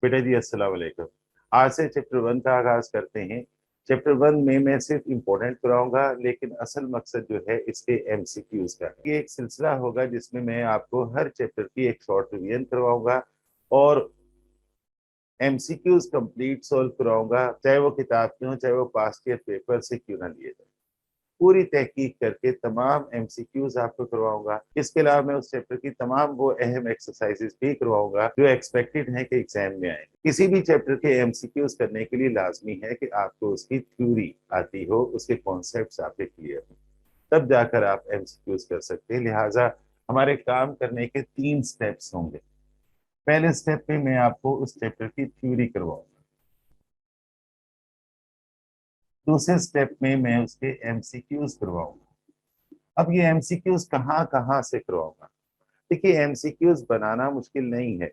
बेटा जी अस्सलाम वालेकुम। आज से चैप्टर 1 का आगाज करते हैं। चैप्टर 1 में मैं सिर्फ इम्पोर्टेंट कराऊंगा, लेकिन असल मकसद जो है इसके एमसीक्यूज का। ये एक सिलसिला होगा जिसमें मैं आपको हर चैप्टर की एक शॉर्ट रिवीजन करवाऊंगा और एमसीक्यूज कंप्लीट सॉल्व कराऊंगा, चाहे वो किताब के हों, चाहे वो पास्ट ईयर पेपर से क्यों ना लिए जाए। पूरी तहकीक करके तमाम एमसीक्यूज आपको करवाऊंगा। इसके अलावा मैं उस चैप्टर की तमाम वो अहम एक्सरसाइजेस भी करवाऊंगा जो एक्सपेक्टेड है कि एग्जाम में आए। किसी भी चैप्टर के एमसीक्यूज करने के लिए लाजमी है कि आपको उसकी थ्योरी आती हो, उसके कॉन्सेप्ट्स आपके क्लियर हो, तब जाकर आप एमसीक्यूज कर सकते हैं। लिहाजा हमारे काम करने के 3 स्टेप्स होंगे। पहले स्टेप में मैं आपको उस चैप्टर की थ्योरी करवाऊंगा। दूसरे स्टेप में मैं उसके एमसीक्यूज करवाऊंगा। अब ये एमसीक्यूज कहाँ कहाँ से करवाऊंगा? देखिए, एमसीक्यूज बनाना मुश्किल नहीं है।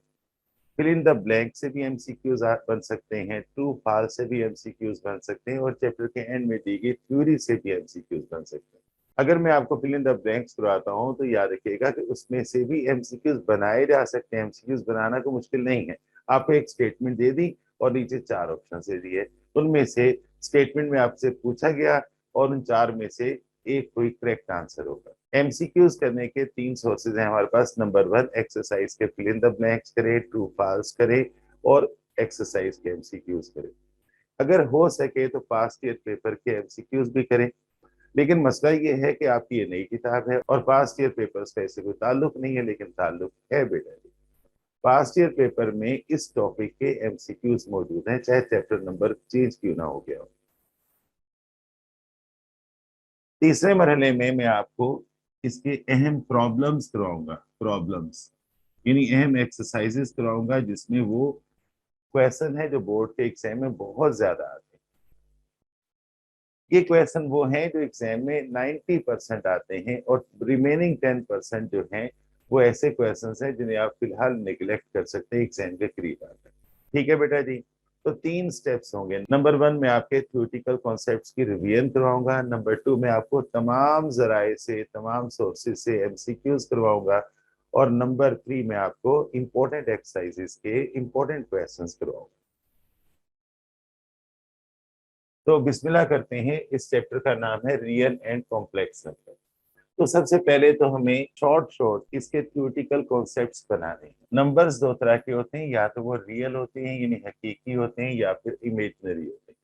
फिल इन द ब्लैंक से भी एमसीक्यूज बन सकते हैं, ट्रू फॉल्स से भी एमसीक्यूज बन सकते हैं, और चैप्टर के एंड में दी गई थ्योरी से भी एमसीक्यूज बन सकते हैं। अगर मैं आपको फिल इन द ब्लैंक्स करवाता हूँ तो याद रखिएगा कि उसमें से भी एमसीक्यूज बनाए जा सकते हैं। एमसीक्यूज बनाना कोई मुश्किल नहीं है। आपको एक स्टेटमेंट दे दी और नीचे 4 ऑप्शन दे दिए, उनमें से स्टेटमेंट में आपसे पूछा गया और उन 4 में से एक कोई करेक्ट आंसर होगा। एमसीक्यूज करने के 3 सोर्सेज हैं हमारे पास। नंबर 1, एक्सरसाइज के फिल इन द ब्लैंक्स करें, ट्रू फॉल्स करें और एक्सरसाइज के एमसीक्यूज करें। अगर हो सके तो पास्ट ईयर पेपर के एमसीक्यूज भी करें, लेकिन मसला ये है कि आपकी ये नई किताब है और पास्ट ईयर पेपर्स का इससे कोई ताल्लुक नहीं है, लेकिन ताल्लुक है बेटा जी। पास्ट ईयर पेपर में इस टॉपिक के एमसीक्यूज मौजूद हैं, चाहे चैप्टर नंबर चेंज क्यों ना हो गया हो। तीसरे मरहले में मैं आपको इसके अहम प्रॉब्लम्स करवाऊंगा। प्रॉब्लम्स यानी अहम एक्सरसाइजेस करवाऊंगा जिसमें वो क्वेश्चन है जो बोर्ड के एग्जाम में बहुत ज्यादा आते हैं। ये क्वेश्चन वो हैं जो एग्जाम में 90% आते हैं, और रिमेनिंग 10% जो हैं वो ऐसे क्वेश्चंस हैं जिन्हें आप फिलहाल निगलेक्ट कर सकते हैं एग्जाम के करीब आकर। ठीक है बेटा जी। तो 3 स्टेप्स होंगे। नंबर 1, मैं आपके थ्योरेटिकल कॉन्सेप्ट्स की रिवीजन करवाऊंगा। नंबर 2, मैं आपको तमाम जराए से, तमाम सोर्सेज से एमसीक्यूज करवाऊंगा। और नंबर 3, मैं आपको इंपॉर्टेंट एक्सरसाइजेस के इंपॉर्टेंट क्वेश्चंस करवाऊंगा। तो बिस्मिल्लाह करते हैं। इस चैप्टर का नाम है रियल एंड कॉम्प्लेक्स नंबर। तो सबसे पहले तो हमें शॉर्ट शॉर्ट इसके थ्योरेटिकल कॉन्सेप्ट्स बनाने हैं। नंबर्स 2 तरह के होते हैं, या तो वो रियल होते हैं यानी हकीकी होते हैं, या फिर इमेजिनरी होते हैं।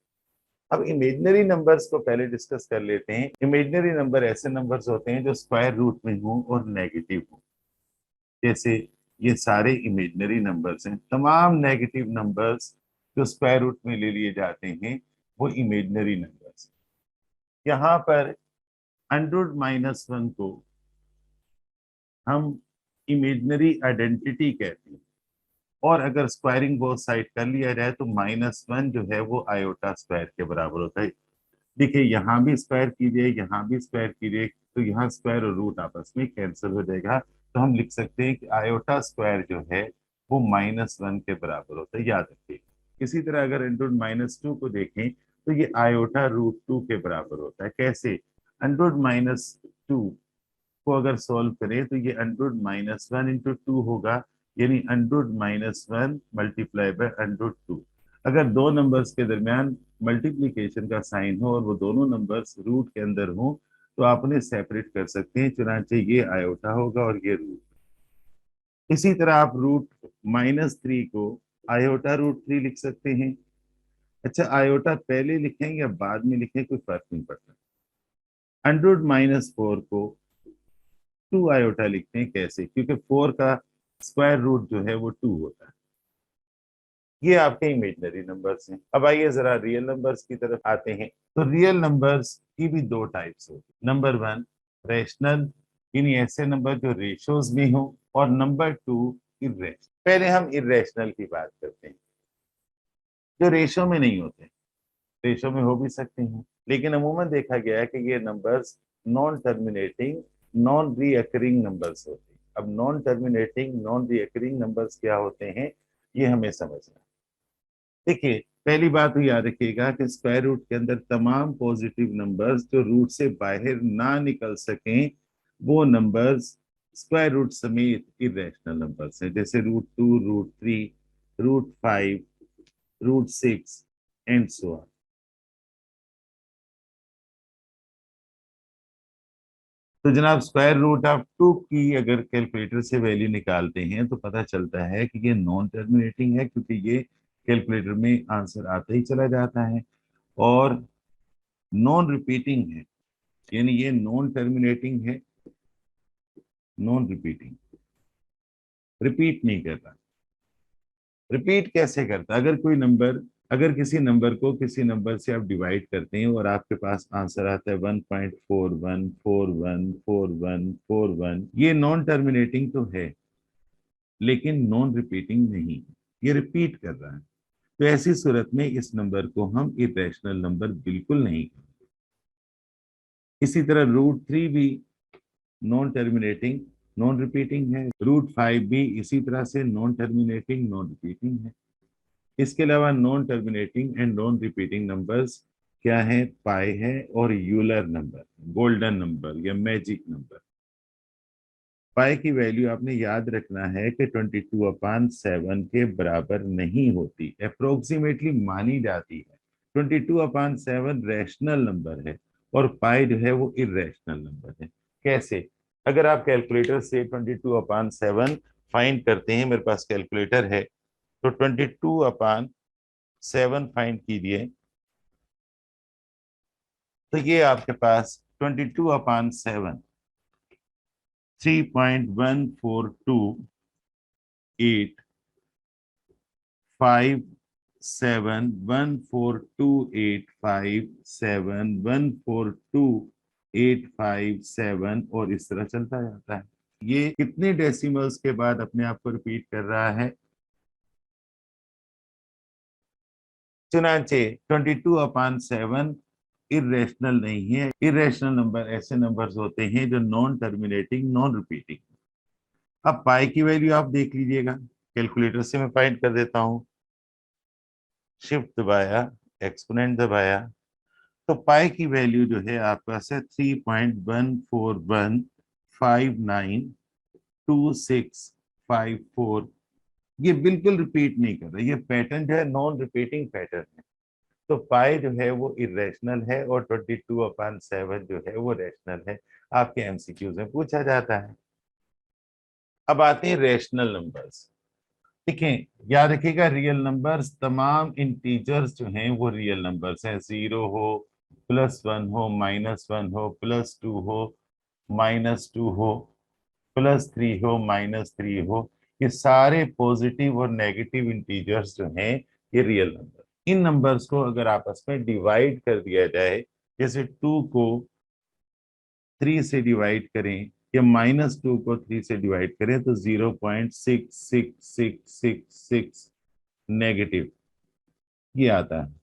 अब इमेजिनरी नंबर्स को पहले डिस्कस कर लेते हैं। इमेजिनरी नंबर ऐसे नंबर्स होते हैं जो स्क्वायर रूट में हों और नेगेटिव हों। जैसे ये सारे इमेजिनरी नंबर्स हैं। तमाम नेगेटिव नंबर्स जो स्क्वायर रूट में ले लिए जाते हैं वो इमेजिनरी नंबर्स। यहाँ पर 100-1 को हम इमेजिनरी आइडेंटिटी कहते हैं, और अगर स्क्वायरिंग बोथ साइड कर लिया जाए तो -1 जो है वो आयोटा स्क्वायर के बराबर होता है। देखिए, यहाँ भी स्क्वायर कीजिए, यहाँ भी स्क्वायर कीजिए, तो यहाँ स्क्वायर और रूट आपस में कैंसिल हो जाएगा। तो हम लिख सकते हैं कि आयोटा स्क्वायर जो है वो -1 के बराबर होता है, याद रखिए। इसी तरह अगर इंटू -2 को देखें तो ये आयोटा √2 के बराबर होता है। कैसे? अंडर-2 को अगर सॉल्व करें तो ये √-1 × 2 होगा, यानी √-1 मल्टीप्लाई बाय √2। अगर दो नंबर्स के दरमियान मल्टीप्लीकेशन का साइन हो और वो दोनों नंबर्स रूट के अंदर हो तो आप उन्हें सेपरेट कर सकते हैं, चुनांचे ये आयोटा होगा और ये रूट। इसी तरह आप √-3 को आयोटा √3 लिख सकते हैं। अच्छा, आयोटा पहले लिखें या बाद में लिखें कोई फर्क नहीं पड़ता। √-4 को 2 आयोटा लिखते हैं। कैसे? क्योंकि 4 का स्क्वायर रूट जो है वो 2 होता है। ये आपके इमेजिनरी नंबर्स हैं। अब आइए जरा रियल नंबर्स की तरफ आते हैं। तो रियल नंबर्स की भी 2 टाइप्स होती है। नंबर 1, रेशनल, यानी ऐसे नंबर जो रेशोज में हो, और नंबर 2, इर्रेशनल। पहले हम इर्रेशनल की बात करते हैं, जो रेशो में नहीं होते। रेशो में हो भी सकते हैं, लेकिन अमूमन देखा गया है कि ये numbers non terminating, non recurring numbers होते हैं। अब non terminating, non recurring numbers क्या होते हैं ये हमें समझना है। देखिए, पहली बात तो याद रखिएगा कि स्क्वायर रूट के अंदर तमाम पॉजिटिव नंबर्स जो रूट से बाहर ना निकल सकें वो नंबर्स स्क्वायर रूट समेत इरेशनल नंबर्स हैं। जैसे √2, √3, √5, √6 एंड सो ऑन। तो जनाब स्क्वायर रूट ऑफ 2 की अगर कैलकुलेटर से वैल्यू निकालते हैं तो पता चलता है कि ये नॉन टर्मिनेटिंग है, क्योंकि ये कैलकुलेटर में आंसर आता ही चला जाता है, और नॉन रिपीटिंग है, यानी ये नॉन टर्मिनेटिंग है, नॉन रिपीटिंग, रिपीट नहीं कर रहा। रिपीट कैसे करता? अगर किसी नंबर को किसी नंबर से आप डिवाइड करते हैं और आपके पास आंसर आता है 1.41414141, ये नॉन टर्मिनेटिंग तो है लेकिन नॉन रिपीटिंग नहीं, ये रिपीट कर रहा है। तो ऐसी सूरत में इस नंबर को हम इरेशनल नंबर बिल्कुल नहीं कहेंगे। इसी तरह √3 भी नॉन टर्मिनेटिंग, नॉन रिपीटिंग है। √5 भी इसी तरह से नॉन टर्मिनेटिंग, नॉन रिपीटिंग है। इसके अलावा non terminating and non repeating numbers क्या है? पाई है और यूलर नंबर, गोल्डन नंबर या मैजिक नंबर। पाई की वैल्यू आपने याद रखना है कि 22/7 के बराबर नहीं होती, अप्रोक्सीमेटली मानी जाती है। 22/7 रैशनल नंबर है और पाई जो है वो इरेशनल नंबर है। कैसे? अगर आप कैलकुलेटर से 22/7 फाइंड करते हैं, मेरे पास कैलकुलेटर है, तो 22/7 फाइंड कीजिए, तो ये आपके पास 22/7 3.142 8 5 7 142 8 5 7 142 8 5 7 और इस तरह चलता जाता है। ये कितने डेसिमल्स के बाद अपने आप को रिपीट कर रहा है? चुनाचे 22/7 इरेशनल नहीं है। इरेशनल नंबर ऐसे नंबर्स होते हैं जो नॉन टर्मिनेटिंग, नॉन रिपीटिंग। अब पाई की वैल्यू आप देख लीजिएगा, कैलकुलेटर से मैं फाइंड कर देता हूं। शिफ्ट दबाया, एक्सपोनेंट दबाया, तो पाई की वैल्यू जो है आपके पास है 3.141592654। ये बिल्कुल रिपीट नहीं कर रहा, ये पैटर्न जो है नॉन रिपीटिंग पैटर्न है। तो पाई जो है वो इरेशनल है और 22/7 जो है वो रैशनल है। आपके एमसीक्यूज में पूछा जाता है। अब आते हैं रेशनल नंबर्स। देखें, याद रखिएगा, रियल नंबर्स, तमाम इंटीजर्स जो हैं वो रियल नंबर्स हैं। 0 हो, +1 हो, -1 हो, +2 हो, -2 हो, +3 हो, -3 हो, ये सारे पॉजिटिव और नेगेटिव इंटीजर्स जो हैं ये रियल नंबर। इन नंबर्स को अगर आपस में डिवाइड कर दिया जाए, जैसे 2 को 3 से डिवाइड करें या -2 को 3 से डिवाइड करें, तो 0.666666 नेगेटिव ये आता है।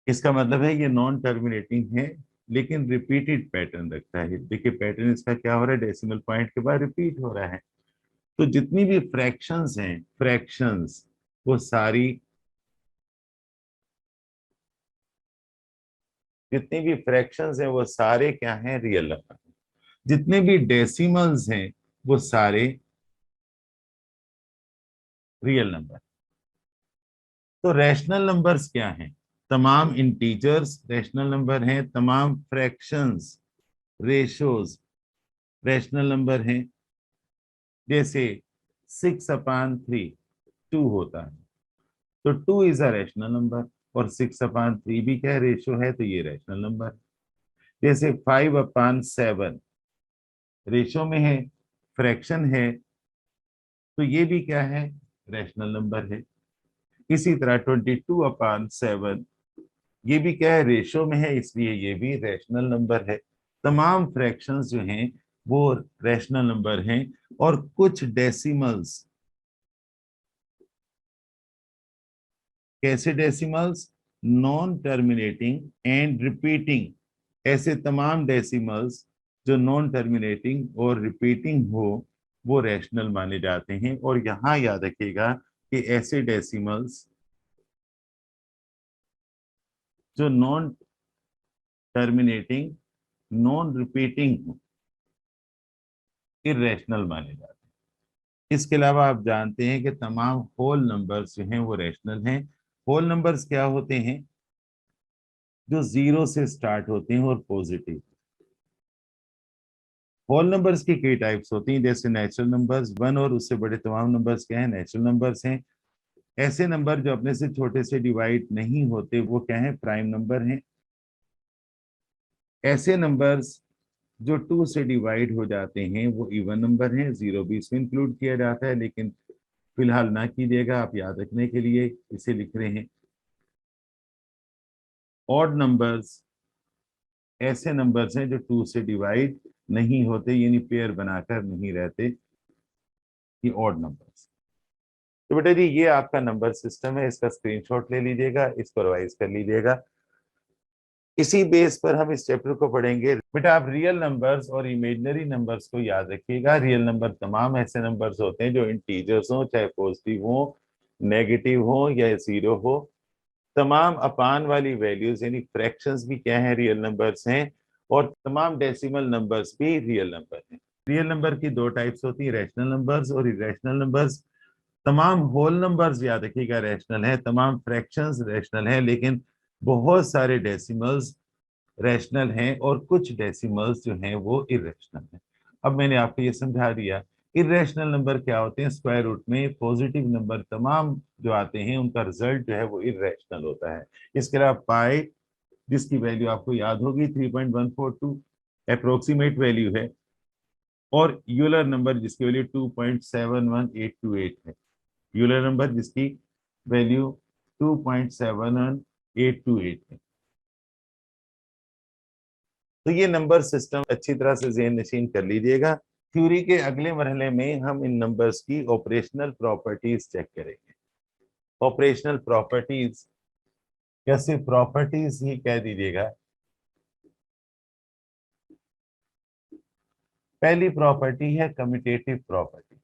इसका मतलब है ये नॉन टर्मिनेटिंग है लेकिन रिपीटेड पैटर्न रखता है। देखिए पैटर्न इसका क्या हो रहा है, डेसिमल पॉइंट के बाद रिपीट हो रहा है। तो जितनी भी फ्रैक्शंस हैं, फ्रैक्शंस वो सारी, जितनी भी फ्रैक्शंस हैं वो सारे क्या हैं? Real number. जितने भी डेसिमल्स हैं वो सारे रियल नंबर। तो रैशनल नंबर्स क्या हैं? तमाम इंटीजर्स रैशनल नंबर हैं, तमाम फ्रैक्शंस, रेशोज रैशनल नंबर हैं। जैसे 6/3 2 होता है, तो 2 इज अ रैशनल नंबर, और 6/3 भी क्या रेशो है, तो ये रैशनल नंबर है। जैसे 5/7 रेशो में है, फ्रैक्शन है, तो ये भी क्या है? रैशनल नंबर है। इसी तरह 22/7 ये भी क्या है? रेशो में है, इसलिए ये भी रैशनल नंबर है। तमाम फ्रैक्शंस जो हैं वो रैशनल नंबर हैं। और कुछ डेसिमल्स, कैसे decimals? Non terminating and repeating. ऐसे तमाम डेसिमल्स जो नॉन टर्मिनेटिंग और रिपीटिंग हो वो रैशनल माने जाते हैं। और यहां याद रखिएगा कि ऐसे डेसिमल्स जो नॉन टर्मिनेटिंग, नॉन रिपीटिंग हो, इरेशनल माने जाते हैं। इसके अलावा आप जानते हैं कि तमाम होल नंबर्स जो हैं वो रैशनल हैं। होल नंबर्स क्या होते हैं? जो जीरो से स्टार्ट होते हैं और पॉजिटिव। होल नंबर्स की कई टाइप्स होती हैं, जैसे नेचुरल नंबर्स, वन और उससे बड़े तमाम नंबर्स क्या हैं? नेचुरल नंबर्स हैं। ऐसे नंबर जो अपने से छोटे से डिवाइड नहीं होते वो क्या है? प्राइम नंबर हैं। ऐसे नंबर्स जो टू से डिवाइड हो जाते हैं वो इवन नंबर हैं, जीरो भी इसमें इंक्लूड किया जाता है, लेकिन फिलहाल ना कीजिएगा, आप याद रखने के लिए इसे लिख रहे हैं। ऑड नंबर्स ऐसे नंबर्स हैं जो टू से डिवाइड नहीं होते, यानी पेयर बनाकर नहीं रहते, ये ऑड नंबर्स। तो बेटा जी ये आपका नंबर सिस्टम है, इसका स्क्रीनशॉट ले लीजिएगा, इसको रिवाइज कर लीजिएगा। इसी बेस पर हम इस चैप्टर को पढ़ेंगे। बेटा आप रियल नंबर्स और इमेजिनरी नंबर्स को याद रखिएगा। रियल नंबर तमाम ऐसे नंबर्स होते हैं जो इंटीजर्स हो, चाहे पॉजिटिव हो, नेगेटिव हो या जीरो हो। तमाम अपान वाली वैल्यूज यानी फ्रैक्शंस भी क्या है? रियल नंबर्स हैं। और तमाम डेसिमल नंबर्स भी रियल नंबर हैं। रियल नंबर की दो टाइप्स होती है, रैशनल नंबर्स और इरेशनल नंबर्स। तमाम होल नंबर्स याद रखिएगा रैशनल है, तमाम फ्रैक्शंस रैशनल है, लेकिन बहुत सारे डेसिमल्स रैशनल हैं और कुछ डेसिमल्स जो हैं वो इरेशनल हैं। अब मैंने आपको ये समझा दिया। इरेशनल नंबर क्या होते हैं? स्क्वायर रूट में पॉजिटिव नंबर तमाम जो आते हैं उनका रिजल्ट जो है वो इरेशनल होता है। इसके अलावा पाई, जिसकी वैल्यू आपको याद होगी 3.142 अप्रोक्सीमेट वैल्यू है, और यूलर नंबर जिसकी वैल्यू 2.71828 है। यूलर नंबर जिसकी वैल्यू 2.71828 है। तो ये नंबर सिस्टम अच्छी तरह से ज़हन नशीन कर लीजिएगा। थ्योरी के अगले मरहले में हम इन नंबर्स की ऑपरेशनल प्रॉपर्टीज चेक करेंगे। ऑपरेशनल प्रॉपर्टीज या सिर्फ प्रॉपर्टीज ही कह दीजिएगा। पहली प्रॉपर्टी है कम्यूटेटिव प्रॉपर्टी।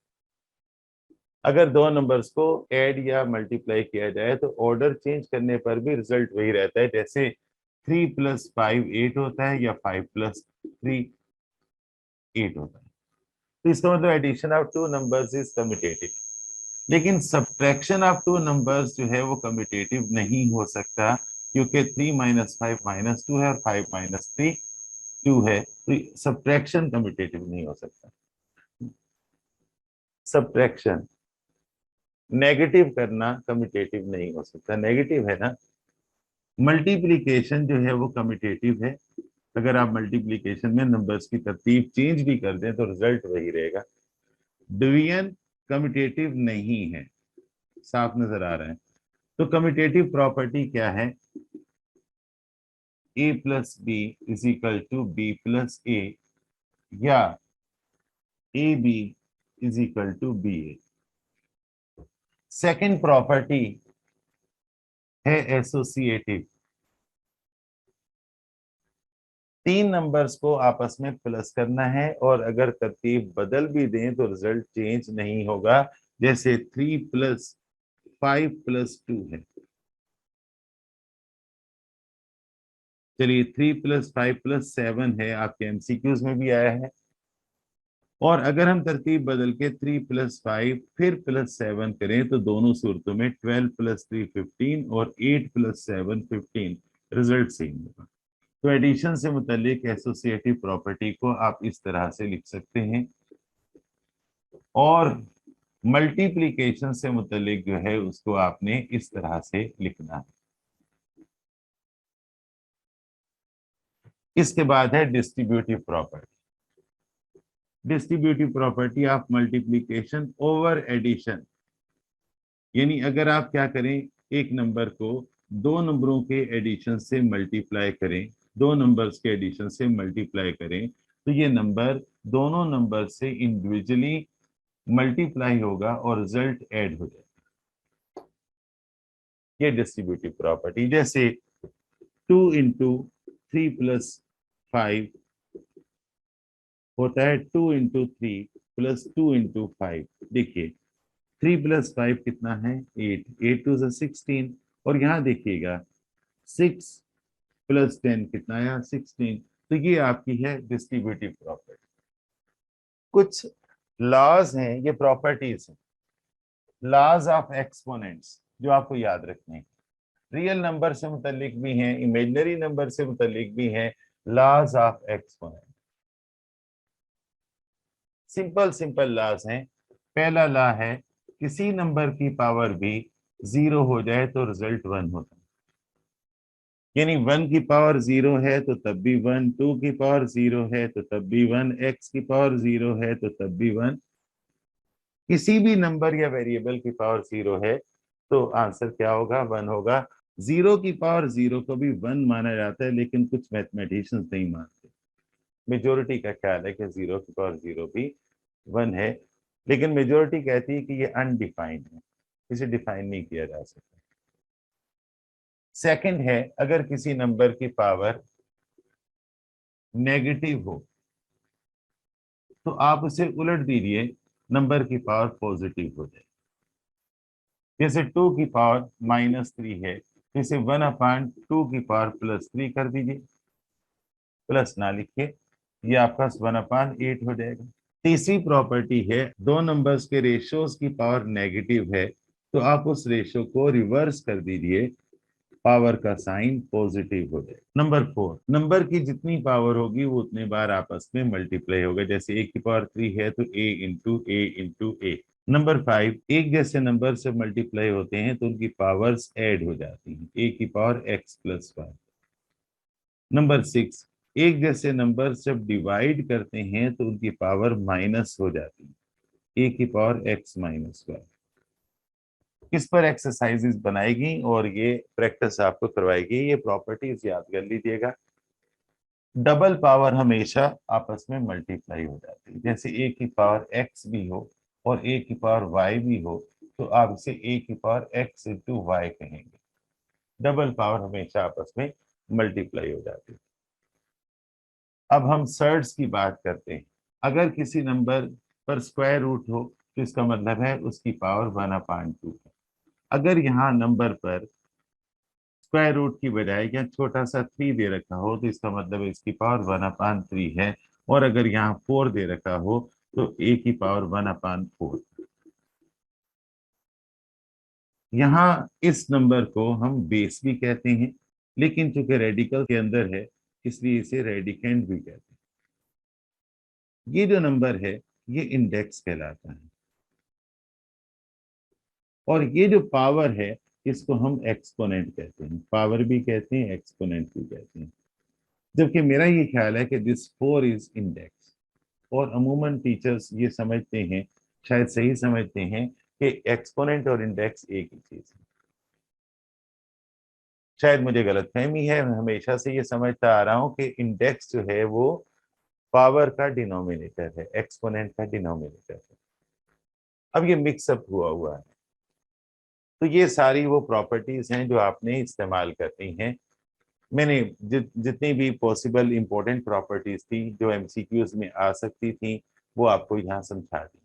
अगर दो नंबर्स को ऐड या मल्टीप्लाई किया जाए तो ऑर्डर चेंज करने पर भी रिजल्ट वही रहता है। जैसे 3+5 8 होता है, या 5+3 8 होता है। तो इसका मतलब addition of two numbers is commutative. लेकिन सब्ट्रैक्शन ऑफ टू नंबर्स जो है वो कम्यूटेटिव नहीं हो सकता, क्योंकि 3-5 -2 है और 5-3 2 है, तो सब्ट्रैक्शन कम्यूटेटिव नहीं हो सकता। सब्ट्रैक्शन नेगेटिव करना कम्यूटेटिव नहीं हो सकता, नेगेटिव है ना। मल्टीप्लीकेशन जो है वो कम्यूटेटिव है। अगर आप मल्टीप्लीकेशन में नंबर्स की तरतीब चेंज भी कर दें तो रिजल्ट वही रहेगा। डिवीजन कम्यूटेटिव नहीं है, साफ नजर आ रहा है। तो कम्यूटेटिव प्रॉपर्टी क्या है? a+b = b+a, या ab = ba। सेकंड प्रॉपर्टी है एसोसिएटिव। तीन नंबर्स को आपस में प्लस करना है और अगर तरतीब बदल भी दें तो रिजल्ट चेंज नहीं होगा। जैसे 3+5+2 है। चलिए 3+5+7 है, आपके एमसीक्यूज में भी आया है। और अगर हम तरतीब बदल के 3+5 फिर +7 करें तो दोनों सूरतों में 12+3 15 और 8+7 15 रिजल्ट सेम होगा। तो एडिशन से मुतल्लिक एसोसिएटिव प्रॉपर्टी को आप इस तरह से लिख सकते हैं, और मल्टीप्लीकेशन से मुतल्लिक जो है उसको आपने इस तरह से लिखना है। इसके बाद है distributive property. Distributive property of multiplication over addition, यानी अगर आप क्या करें, एक नंबर को दो नंबरों के एडिशन से मल्टीप्लाई करें, दो नंबर्स के एडिशन से मल्टीप्लाई करें, तो ये नंबर दोनों नंबर से इंडिविजुअली मल्टीप्लाई होगा और रिजल्ट ऐड हो जाएगा। ये डिस्ट्रीब्यूटिव प्रॉपर्टी। जैसे 2 × 3 + 5 होता है 2 × 3 + 2 × 5। देखिए 3+5 कितना है? 8, 8 2 16। और यहाँ देखिएगा 6 + 10 कितना आया? 16। तो ये आपकी है डिस्ट्रीब्यूटिव प्रॉपर्टी। कुछ लॉज हैं, ये प्रॉपर्टीज हैं, लॉज ऑफ एक्सपोनेंट्स जो आपको याद रखने हैं। रियल नंबर से मुतल्लिक भी हैं, इमेजिनरी नंबर से मुतल्लिक भी हैं, laws of exponent. Simple simple laws हैं। पहला लॉ है, किसी नंबर की पावर भी जीरो हो जाए तो रिजल्ट वन होता है। यानी वन की पावर जीरो है तो तब भी वन, टू की पावर जीरो है तो तब भी वन, एक्स की पावर जीरो है तो तब भी वन। किसी भी नंबर या वेरिएबल की पावर जीरो है तो आंसर क्या होगा? वन होगा। जीरो की पावर जीरो को भी वन माना जाता है, लेकिन कुछ मैथमेटिशियंस नहीं मानते। मेजोरिटी का ख्याल है कि जीरो की पावर जीरो भी वन है, लेकिन मेजोरिटी कहती है कि ये अनडिफाइंड है, इसे डिफाइन नहीं किया जा सकता। सेकंड है, अगर किसी नंबर की पावर नेगेटिव हो तो आप उसे उलट दीजिए, नंबर की पावर पॉजिटिव हो जाए। जैसे टू की पावर -3 है, तो इसे 1/2 की पावर +3 कर दीजिए। प्लस ना लिखिए, ये आपका 1/8 हो जाएगा। तीसरी प्रॉपर्टी है, दो नंबर्स के रेशियोज की पावर नेगेटिव है तो आप उस रेशियो को रिवर्स कर दीजिए, पावर का साइन पॉजिटिव हो जाए। नंबर 4, नंबर की जितनी पावर होगी वो उतने बार आपस में मल्टीप्लाई होगा। जैसे ए की पावर 3 है तो ए इंटू ए इंटू ए। नंबर 5, एक जैसे नंबर से मल्टीप्लाई होते हैं तो उनकी पावर्स ऐड हो जाती हैं, ए की पावर x+1। नंबर 6, एक जैसे नंबर जब डिवाइड करते हैं तो उनकी पावर माइनस हो जाती है, ए की पावर x-1। किस पर एक्सरसाइजेस बनाएगी और ये प्रैक्टिस आपको करवाएगी, ये प्रॉपर्टीज याद कर लीजिएगा। डबल पावर हमेशा आपस में मल्टीप्लाई हो जाती है। जैसे ए की पावर x भी हो और ए की पावर y भी हो तो आप इसे ए की पावर x इंटू वाई कहेंगे। डबल पावर हमेशा आपस में मल्टीप्लाई हो जाती है। अब हम सर्ड्स की बात करते हैं। अगर किसी नंबर पर स्क्वायर रूट हो तो इसका मतलब है उसकी पावर 1/2 है। अगर यहाँ नंबर पर स्क्वायर रूट की बजाय यहाँ छोटा सा 3 दे रखा हो तो इसका मतलब है इसकी पावर 1/3 है। और अगर यहाँ 4 दे रखा हो तो ए की पावर 1/4। यहाँ इस नंबर को हम बेस भी कहते हैं, लेकिन चूंकि रेडिकल के अंदर है इसलिए इसे रेडिकेंड भी कहते हैं। ये जो नंबर है ये इंडेक्स कहलाता है, और ये जो पावर है इसको हम एक्सपोनेंट कहते हैं। पावर भी कहते हैं, एक्सपोनेंट भी कहते हैं। जबकि मेरा ये ख्याल है कि दिस 4 इज इंडेक्स, और अमूमन टीचर्स ये समझते हैं, शायद सही समझते हैं, कि एक्सपोनेंट और इंडेक्स एक ही चीज है। शायद मुझे गलतफहमी है, मैं हमेशा से ये समझता आ रहा हूँ कि इंडेक्स जो है वो पावर का डिनोमिनेटर है, एक्सपोनेंट का डिनोमिनेटर है। अब ये मिक्सअप हुआ हुआ है। तो ये सारी वो प्रॉपर्टीज हैं जो आपने इस्तेमाल करनी है। मैंने जितनी भी पॉसिबल इंपॉर्टेंट प्रॉपर्टीज थी जो एमसीक्यूज में आ सकती थी वो आपको यहाँ समझा दी।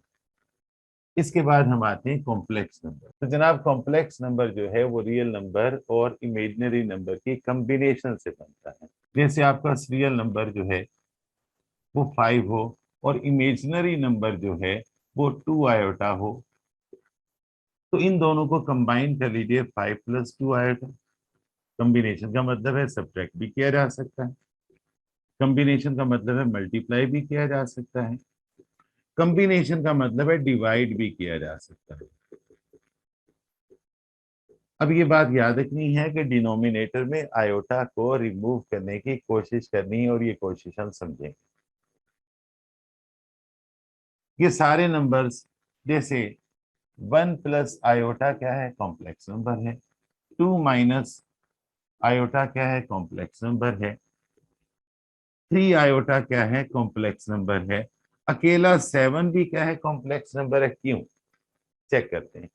इसके बाद हम आते हैं कॉम्प्लेक्स नंबर। तो जनाब, कॉम्प्लेक्स नंबर जो है वो रियल नंबर और इमेजिनरी नंबर की कम्बिनेशन से बनता है। जैसे आपका रियल नंबर जो है वो 5 हो और इमेजिनरी नंबर जो है वो 2 आयोटा हो, तो इन दोनों को कंबाइन कर लीजिए, 5 + 2 आयोटा। कॉम्बिनेशन का मतलब है सब्ट्रैक्ट भी किया जा सकता है, कॉम्बिनेशन का मतलब है मल्टीप्लाई भी किया जा सकता है, कॉम्बिनेशन का मतलब है डिवाइड भी किया जा सकता है। अब ये बात याद रखनी है कि डिनोमिनेटर में आयोटा को रिमूव करने की कोशिश करनी है, और ये कोशिश हम समझें। ये सारे नंबर्स, जैसे 1 + आयोटा क्या है? कॉम्प्लेक्स नंबर है। 2 - आयोटा क्या है? कॉम्प्लेक्स नंबर है। 3 आयोटा क्या है? कॉम्प्लेक्स नंबर है। अकेला 7 भी क्या है? कॉम्प्लेक्स नंबर है। क्यों? चेक करते हैं।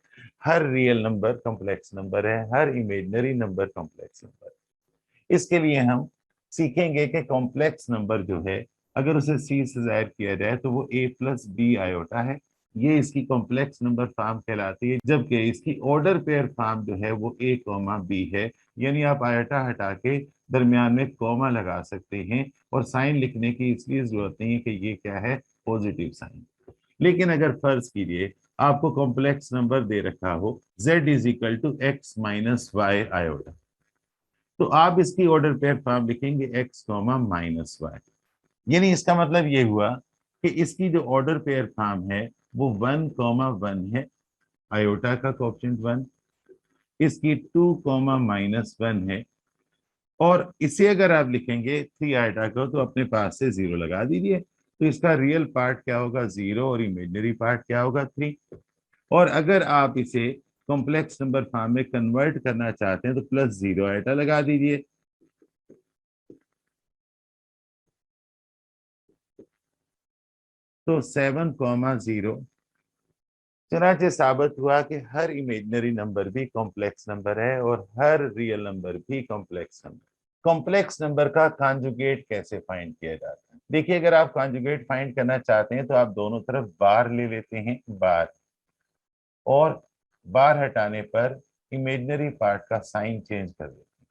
हर रियल नंबर कॉम्प्लेक्स नंबर है, हर इमेजिनरी नंबर कॉम्प्लेक्स नंबर है। इसके लिए हम सीखेंगे कि कॉम्प्लेक्स नंबर जो है अगर उसे सी से जाहिर किया जाए तो वो a + b आयोटा है। ये इसकी कॉम्प्लेक्स नंबर फॉर्म कहलाती है, जबकि इसकी ऑर्डर पेयर फॉर्म जो है वो a, b है। यानी आप आयोटा हटा के दरमियान में कॉमा लगा सकते हैं, और साइन लिखने की इसलिए जरूरत नहीं है कि ये क्या है? Positive sign. लेकिन अगर फर्ज कीजिए आपको कॉम्प्लेक्स नंबर दे रखा हो z is equal to x minus y iota, तो आप इसकी ऑर्डर पेयर फॉर्म लिखेंगे x कॉमा माइनस वाई। यानी इसका मतलब ये हुआ कि इसकी जो ऑर्डर पेयर फॉर्म है वो 1,1 है, आयोटा का कोएफिशिएंट 1, इसकी 2,-1 है, और इसे अगर आप लिखेंगे 3 आयोटा को तो अपने पास से 0 लगा दीजिए, तो इसका रियल पार्ट क्या होगा 0 और इमेजिनरी पार्ट क्या होगा 3। और अगर आप इसे कॉम्प्लेक्स नंबर फॉर्म में कन्वर्ट करना चाहते हैं तो +0 आयोटा लगा दीजिए। तो 7,0, चनाचे साबित हुआ कि हर इमेजिनरी नंबर भी कॉम्प्लेक्स नंबर है और हर रियल नंबर भी कॉम्प्लेक्स नंबर। कॉम्प्लेक्स नंबर का कॉन्जुगेट कैसे फाइंड किया जाता है? देखिए, अगर आप कॉन्जुगेट फाइंड करना चाहते हैं तो आप दोनों तरफ बार ले लेते हैं, बार, और बार हटाने पर इमेजिनरी पार्ट का साइन चेंज कर देते हैं।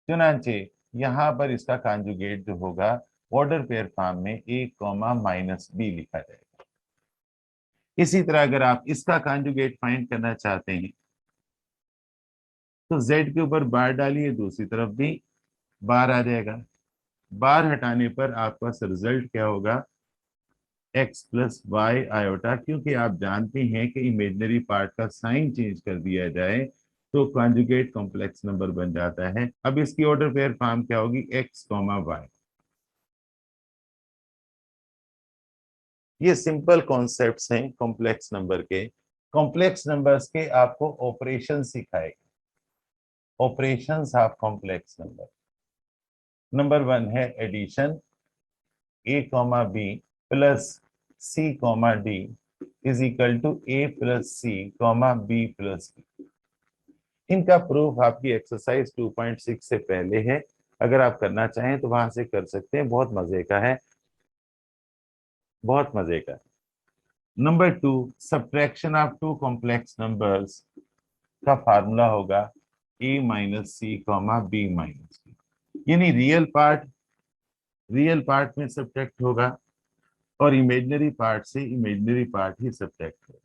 चुनांचे यहाँ पर इसका कॉन्जुगेट जो होगा ऑर्डर पेयर फॉर्म में a,-b लिखा जाएगा। इसी तरह अगर आप इसका कॉन्जुगेट फाइंड करना चाहते हैं तो z के ऊपर बार डालिए, दूसरी तरफ भी बार आ जाएगा। बार हटाने पर आपका रिजल्ट क्या होगा x प्लस वाई आयोटा, क्योंकि आप जानते हैं कि इमेजिनरी पार्ट का साइन चेंज कर दिया जाए तो कॉन्जुगेट कॉम्प्लेक्स नंबर बन जाता है। अब इसकी ऑर्डर पेयर फॉर्म क्या होगी x कॉमा वाई। ये सिंपल कॉन्सेप्ट्स हैं कॉम्प्लेक्स नंबर के। कॉम्प्लेक्स नंबर्स के आपको ऑपरेशन सिखाएगा, operations of complex number. Number 1 है addition, a,b plus c,d is equal to a plus c,b plus d। इनका प्रूफ आपकी एक्सरसाइज 2.6 से पहले है, अगर आप करना चाहें तो वहां से कर सकते हैं, बहुत मजे का है, बहुत मजे का है। Number 2, subtraction of two complex numbers का फार्मूला होगा a-c,b-c, यानी रियल पार्ट में सब्ट्रैक्ट होगा और इमेजिनरी पार्ट से इमेजिनरी पार्ट ही सब्ट्रैक्ट होगा।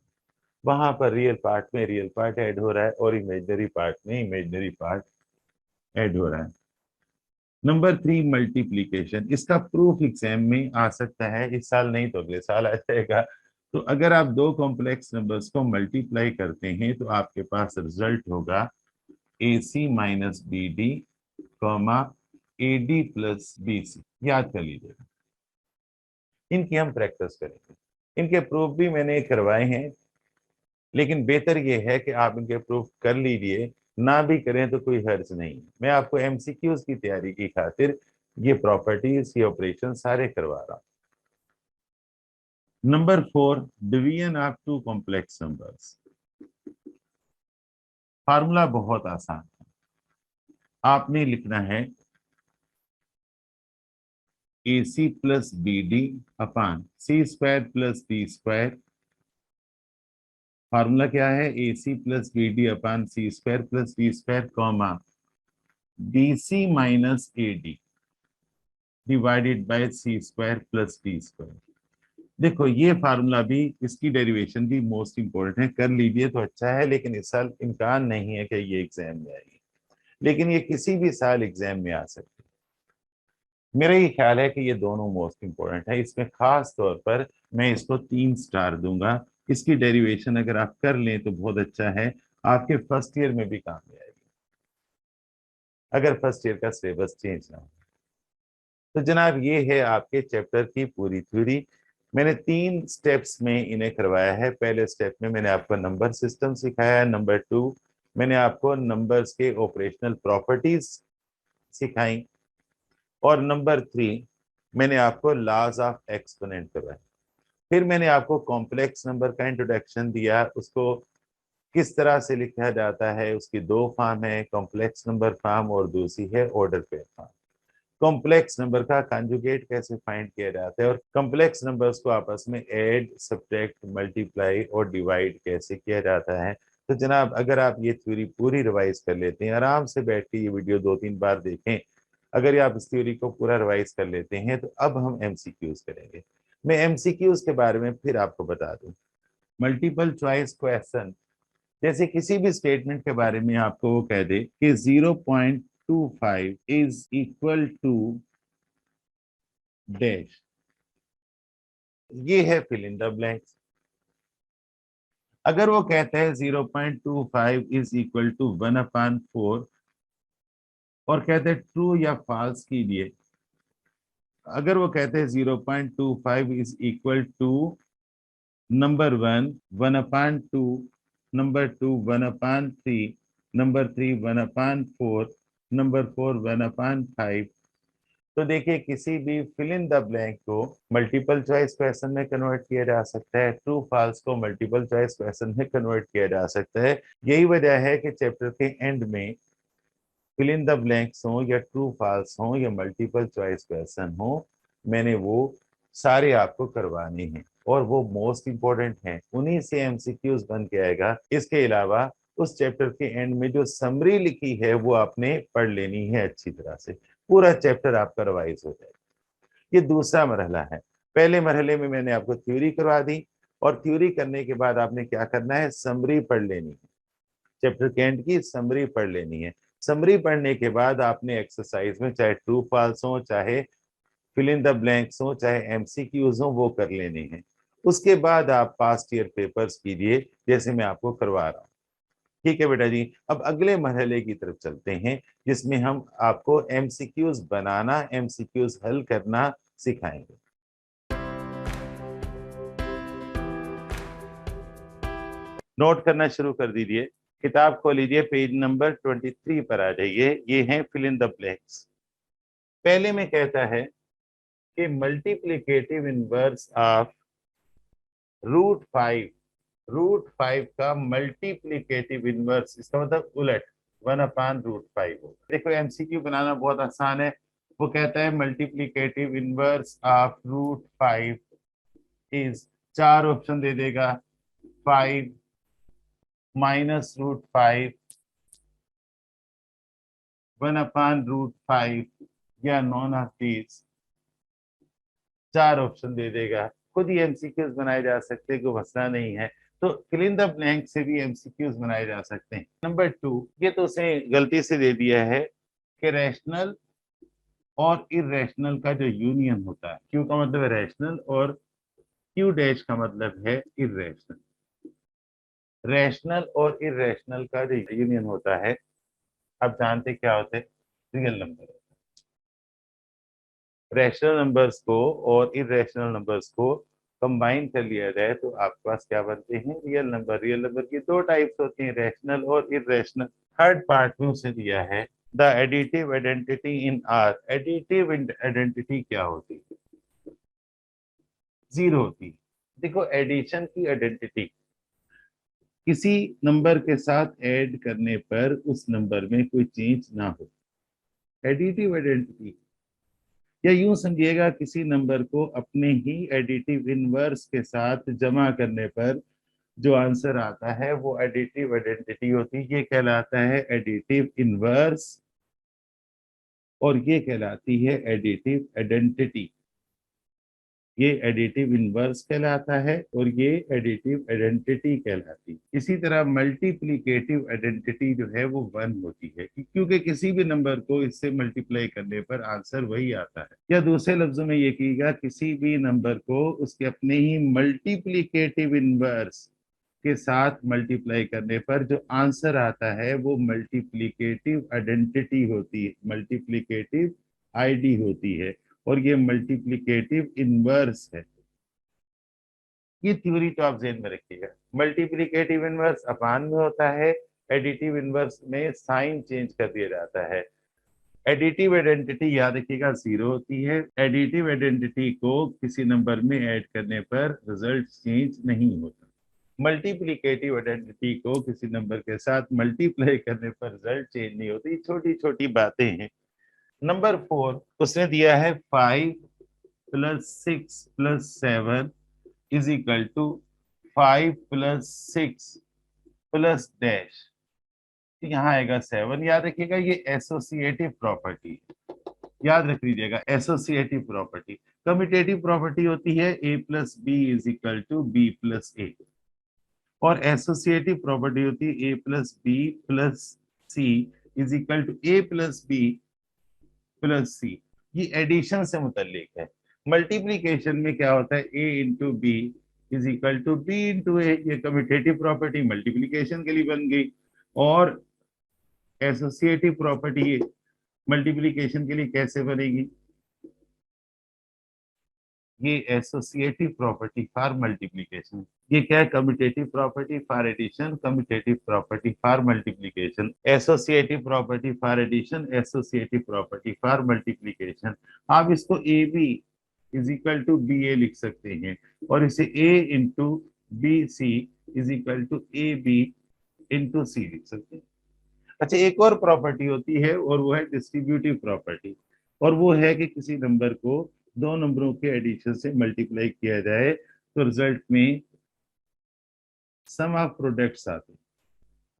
वहां पर रियल पार्ट में रियल पार्ट ऐड हो रहा है और इमेजिनरी पार्ट में इमेजिनरी पार्ट ऐड हो रहा है। नंबर 3, मल्टीप्लीकेशन, इसका प्रूफ एग्जाम में आ सकता है, इस साल नहीं तो अगले साल आ जाएगा। तो अगर आप दो कॉम्प्लेक्स नंबर्स को मल्टीप्लाई करते हैं तो आपके पास रिजल्ट होगा AC-BD, AD+BC। याद कर लीजिएगा, इनकी हम प्रैक्टिस करेंगे। इनके प्रूफ भी मैंने करवाए हैं, लेकिन बेहतर ये है कि आप इनके प्रूफ कर लीजिए, ना भी करें तो कोई हर्ज नहीं। मैं आपको MCQs की तैयारी की खातिर ये प्रॉपर्टीज, ये ऑपरेशन सारे करवा रहा हूं। Number 4, division of two complex numbers. Formula बहुत आसान है, आपने लिखना है AC plus BD upon C² + D²। Formula क्या है AC+BD/C² + D², BC-AD divided by C² + D²। देखो ये फार्मूला भी, इसकी डेरिवेशन भी मोस्ट इंपोर्टेंट है, कर लीजिए तो अच्छा है, लेकिन इस साल इम्कान नहीं है कि ये एग्जाम में आएगी, लेकिन ये किसी भी साल एग्जाम में आ सकती है। मेरा ये ख्याल है कि ये दोनों मोस्ट इंपोर्टेंट है। इसमें खास तौर पर मैं इसको 3 स्टार दूंगा। इसकी डेरिवेशन अगर आप कर लें तो बहुत अच्छा है, आपके फर्स्ट ईयर में भी काम में आएगी, अगर फर्स्ट ईयर का सिलेबस चेंज ना हो। तो जनाब ये है आपके चैप्टर की पूरी थ्योरी। मैंने 3 स्टेप्स में इन्हें करवाया है। पहले स्टेप में मैंने आपको नंबर सिस्टम सिखाया है। नंबर 2, मैंने आपको नंबर्स के ऑपरेशनल प्रॉपर्टीज सिखाई। और नंबर 3, मैंने आपको लॉज ऑफ एक्सपोनेंट करवाया। फिर मैंने आपको कॉम्प्लेक्स नंबर का इंट्रोडक्शन दिया, उसको किस तरह से लिखा जाता है, उसकी 2 फॉर्म है, कॉम्प्लेक्स नंबर फॉर्म और दूसरी है order pair form. Complex number का कंजुगेट कैसे फाइंड किया जाता है और कॉम्प्लेक्स नंबर्स को आपस में ऐड, सब्ट्रैक्ट, मल्टीप्लाई और डिवाइड कैसे किया जाता है। तो जनाब अगर आप ये थ्योरी पूरी रिवाइज कर लेते हैं, आराम से बैठ के ये वीडियो 2-3 बार देखें, अगर आप इस थ्योरी को पूरा रिवाइज कर लेते हैं तो अब हम MCQs करेंगे। मैं एमसीक्यूज के बारे में फिर आपको बता दूं। मल्टीपल चॉइस क्वेश्चन, जैसे किसी भी स्टेटमेंट के बारे में आपको वो कह दे कि 0.25 इज इक्वल टू डैश, ये है फिल इन द ब्लैंक्स। अगर वो कहता है 0.25 इज इक्वल टू 1/4 और कहते हैं ट्रू या फॉल्स कीजिए, अगर वो कहते हैं 0.25 is equal to number 1/2, number 2 1/3, number 3 1/4, number 4 1/5, तो देखिए किसी भी फिल इन द ब्लैंक को मल्टीपल चॉइस क्वेश्चन में कन्वर्ट किया जा सकता है, ट्रू फॉल्स को मल्टीपल चॉइस क्वेश्चन में कन्वर्ट किया जा सकता है। यही वजह है कि चैप्टर के एंड में फिल इन द ब्लैंक्स हो या ट्रू फॉल्स हो या मल्टीपल चॉइस क्वेश्चन हो, मैंने वो सारे आपको करवाने हैं और वो मोस्ट इंपॉर्टेंट हैं, उन्हीं से एमसीक्यूज बन के आएगा। इसके अलावा उस चैप्टर के एंड में जो समरी लिखी है वो आपने पढ़ लेनी है अच्छी तरह से, पूरा चैप्टर आपका रिवाइज हो जाएगा। ये दूसरा मरहला है। पहले मरहले में मैंने आपको थ्योरी करवा दी और थ्योरी करने के बाद आपने क्या करना है, समरी पढ़ लेनी है, चैप्टर के एंड की समरी पढ़ लेनी है। समरी पढ़ने के बाद आपने एक्सरसाइज में चाहे ट्रू फॉल्स हो, चाहे फिल इन द ब्लैंक्स हो, चाहे एमसीक्यूज हो, वो कर लेने हैं। उसके बाद आप पास्ट ईयर पेपर्स कीजिए जैसे मैं आपको करवा रहा हूँ। ठीक है बेटा जी, अब अगले मरहले की तरफ चलते हैं जिसमें हम आपको एमसीक्यूज बनाना, एमसीक्यूज हल करना सिखाएंगे। नोट करना शुरू कर दीजिए, किताब खोल लीजिए, पेज नंबर 23 पर आ जाइए। ये है फिल इन द ब्लैंक्स। पहले में कहता है कि मल्टीप्लिकेटिव इनवर्स ऑफ √5, √5 का मल्टीप्लिकेटिव इनवर्स, इसका मतलब उलट 1/√5 होगा। देखो एमसीक्यू बनाना बहुत आसान है। वो कहता है मल्टीप्लिकेटिव इनवर्स ऑफ √5 इज, चार ऑप्शन दे देगा, 5 -√5, 1/√5 या नॉन ऑफ दीज, चार ऑप्शन दे देगा। खुद ही एमसीक्यूज बनाए जा सकते हैं, कोई मसला नहीं है। तो फिल इन द ब्लैंक से भी एमसीक्यूज बनाए जा सकते हैं। नंबर 2, ये तो उसने गलती से दे दिया है कि रैशनल और इरेशनल का जो यूनियन होता है, क्यू का मतलब है रैशनल और क्यू डैश का मतलब है इरेशनल। रैशनल और इरेशनल का जो यूनियन होता है, आप जानते क्या होते हैं, रियल नंबर। रैशनल नंबर्स को और इरेशनल नंबर्स को कंबाइन कर लिया जाए तो आपके पास क्या बनते हैं, रियल नंबर। रियल नंबर की दो टाइप्स होती हैं, रैशनल और इरेशनल। थर्ड पार्ट में उसे दिया है the additive identity in are. Additive identity क्या होती है, जीरो होती है। देखो एडिशन की आइडेंटिटी, किसी नंबर के साथ ऐड करने पर उस नंबर में कोई चेंज ना हो, एडिटिव आइडेंटिटी। या यूं समझिएगा, किसी नंबर को अपने ही एडिटिव इनवर्स के साथ जमा करने पर जो आंसर आता है वो एडिटिव आइडेंटिटी होती है। ये कहलाता है एडिटिव इनवर्स और ये कहलाती है एडिटिव आइडेंटिटी। ये एडिटिव इनवर्स कहलाता है और ये एडिटिव आइडेंटिटी कहलाती है। इसी तरह मल्टीप्लिकेटिव आइडेंटिटी जो है वो 1 होती है, क्योंकि किसी भी नंबर को इससे मल्टीप्लाई करने पर आंसर वही आता है। या दूसरे लफ्जों में ये कहिएगा, किसी भी नंबर को उसके अपने ही मल्टीप्लिकेटिव इनवर्स के साथ मल्टीप्लाई करने पर जो आंसर आता है वो मल्टीप्लिकेटिव आइडेंटिटी होती है, मल्टीप्लिकेटिव आईडी होती है, और ये मल्टीप्लिकेटिव इनवर्स है। ये थ्योरी तो आप जेहन में रखिएगा। मल्टीप्लिकेटिव इनवर्स अपान में होता है, एडिटिव इनवर्स में साइन चेंज कर दिया जाता है। एडिटिव आइडेंटिटी याद रखिएगा जीरो होती है। एडिटिव आइडेंटिटी को किसी नंबर में ऐड करने पर रिजल्ट चेंज नहीं होता। मल्टीप्लिकेटिव आइडेंटिटी को किसी नंबर के साथ मल्टीप्लाई करने पर रिजल्ट चेंज नहीं होती। छोटी छोटी बातें हैं। नंबर 4 उसने दिया है 5 + 6 + 7 इज इक्वल टू 5 + 6 + डैश। यहाँ आएगा 7। याद रखिएगा ये एसोसिएटिव प्रॉपर्टी, याद रख लीजिएगा एसोसिएटिव प्रॉपर्टी। कम्यूटेटिव प्रॉपर्टी होती है A plus B is equal to B plus A, और एसोसिएटिव प्रॉपर्टी होती है A plus B plus C is equal to A plus B plus C. ये एडिशन से मुतल्लिक है। मल्टीप्लीकेशन में क्या होता है, A into B is equal to B into A, ये कम्यूटेटिव प्रॉपर्टी मल्टीप्लीकेशन के लिए बन गई। और एसोसिएटिव प्रॉपर्टी मल्टीप्लीकेशन के लिए कैसे बनेगी, ये एसोसिएटिव प्रॉपर्टी फॉर मल्टीप्लीकेशन। ये क्या है, commutative property for addition, commutative property for multiplication, associative property for addition, associative property for multiplication. आप इसको A B is equal to B A लिख सकते हैं, और इसे A into B C is equal to A B into C लिख सकते हैं। अच्छा, एक और प्रॉपर्टी होती है और वो है डिस्ट्रीब्यूटिव प्रॉपर्टी, और वो है कि किसी नंबर को दो नंबरों के एडिशन से मल्टीप्लाई किया जाए तो रिजल्ट में सम ऑफ प्रोडक्ट्स आते हैं।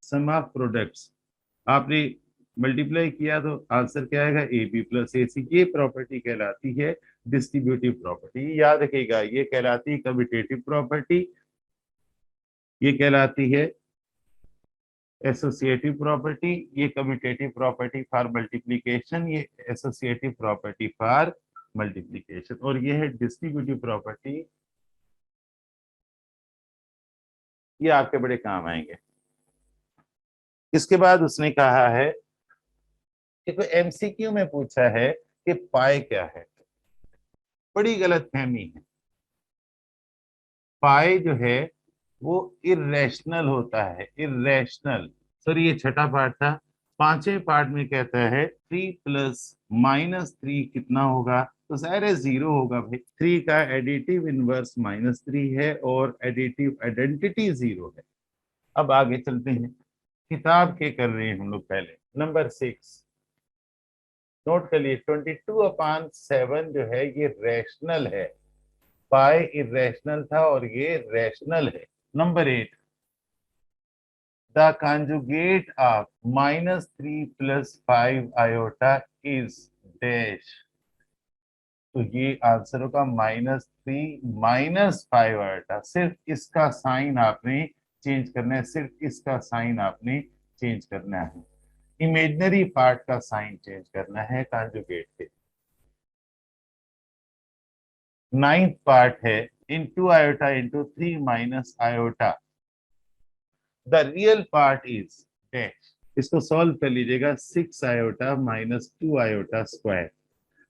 सम ऑफ प्रोडक्ट्स आपने मल्टीप्लाई किया तो आंसर क्या आएगा, ए बी प्लस ए सी। ये प्रॉपर्टी कहलाती है डिस्ट्रीब्यूटिव प्रॉपर्टी। याद रखिएगा, ये कहलाती है कम्यूटेटिव प्रॉपर्टी, ये कहलाती है एसोसिएटिव प्रॉपर्टी, ये कम्यूटेटिव प्रॉपर्टी फॉर मल्टीप्लीकेशन, ये एसोसिएटिव प्रॉपर्टी फॉर मल्टीप्लीकेशन, और ये है डिस्ट्रीब्यूटिव प्रॉपर्टी। ये आपके बड़े काम आएंगे। इसके बाद उसने कहा है कि कोई एमसीक्यू में पूछा है कि पाई क्या है। बड़ी गलत फहमी है। पाई जो है वो इरेशनल होता है, इरेशनल। सर ये छठा पार्ट था। पांचवें पार्ट में कहता है 3 + -3 कितना होगा, तो जाहिर है 0 होगा भाई। 3 का एडिटिव इनवर्स -3 है और एडिटिव आइडेंटिटी 0 है। अब आगे चलते हैं, किताब के कर रहे हैं हम लोग। पहले नंबर 6 नोट कर लिए, 22/7 जो है ये रैशनल है। पाई इरेशनल था और ये रैशनल है। Number 8 the conjugate of -3 + 5 iota is dash. तो ये आंसर होगा -3 -5 आयोटा। सिर्फ इसका साइन आपने चेंज करना है, सिर्फ इसका साइन आपने चेंज करना है, इमेजिनरी पार्ट का साइन चेंज करना है कॉन्जुगेट के। 9th पार्ट है into iota into 3 - iota, the real part is dash. इसको सॉल्व कर लीजिएगा, 6 आयोटा -2 आयोटा स्क्वायर।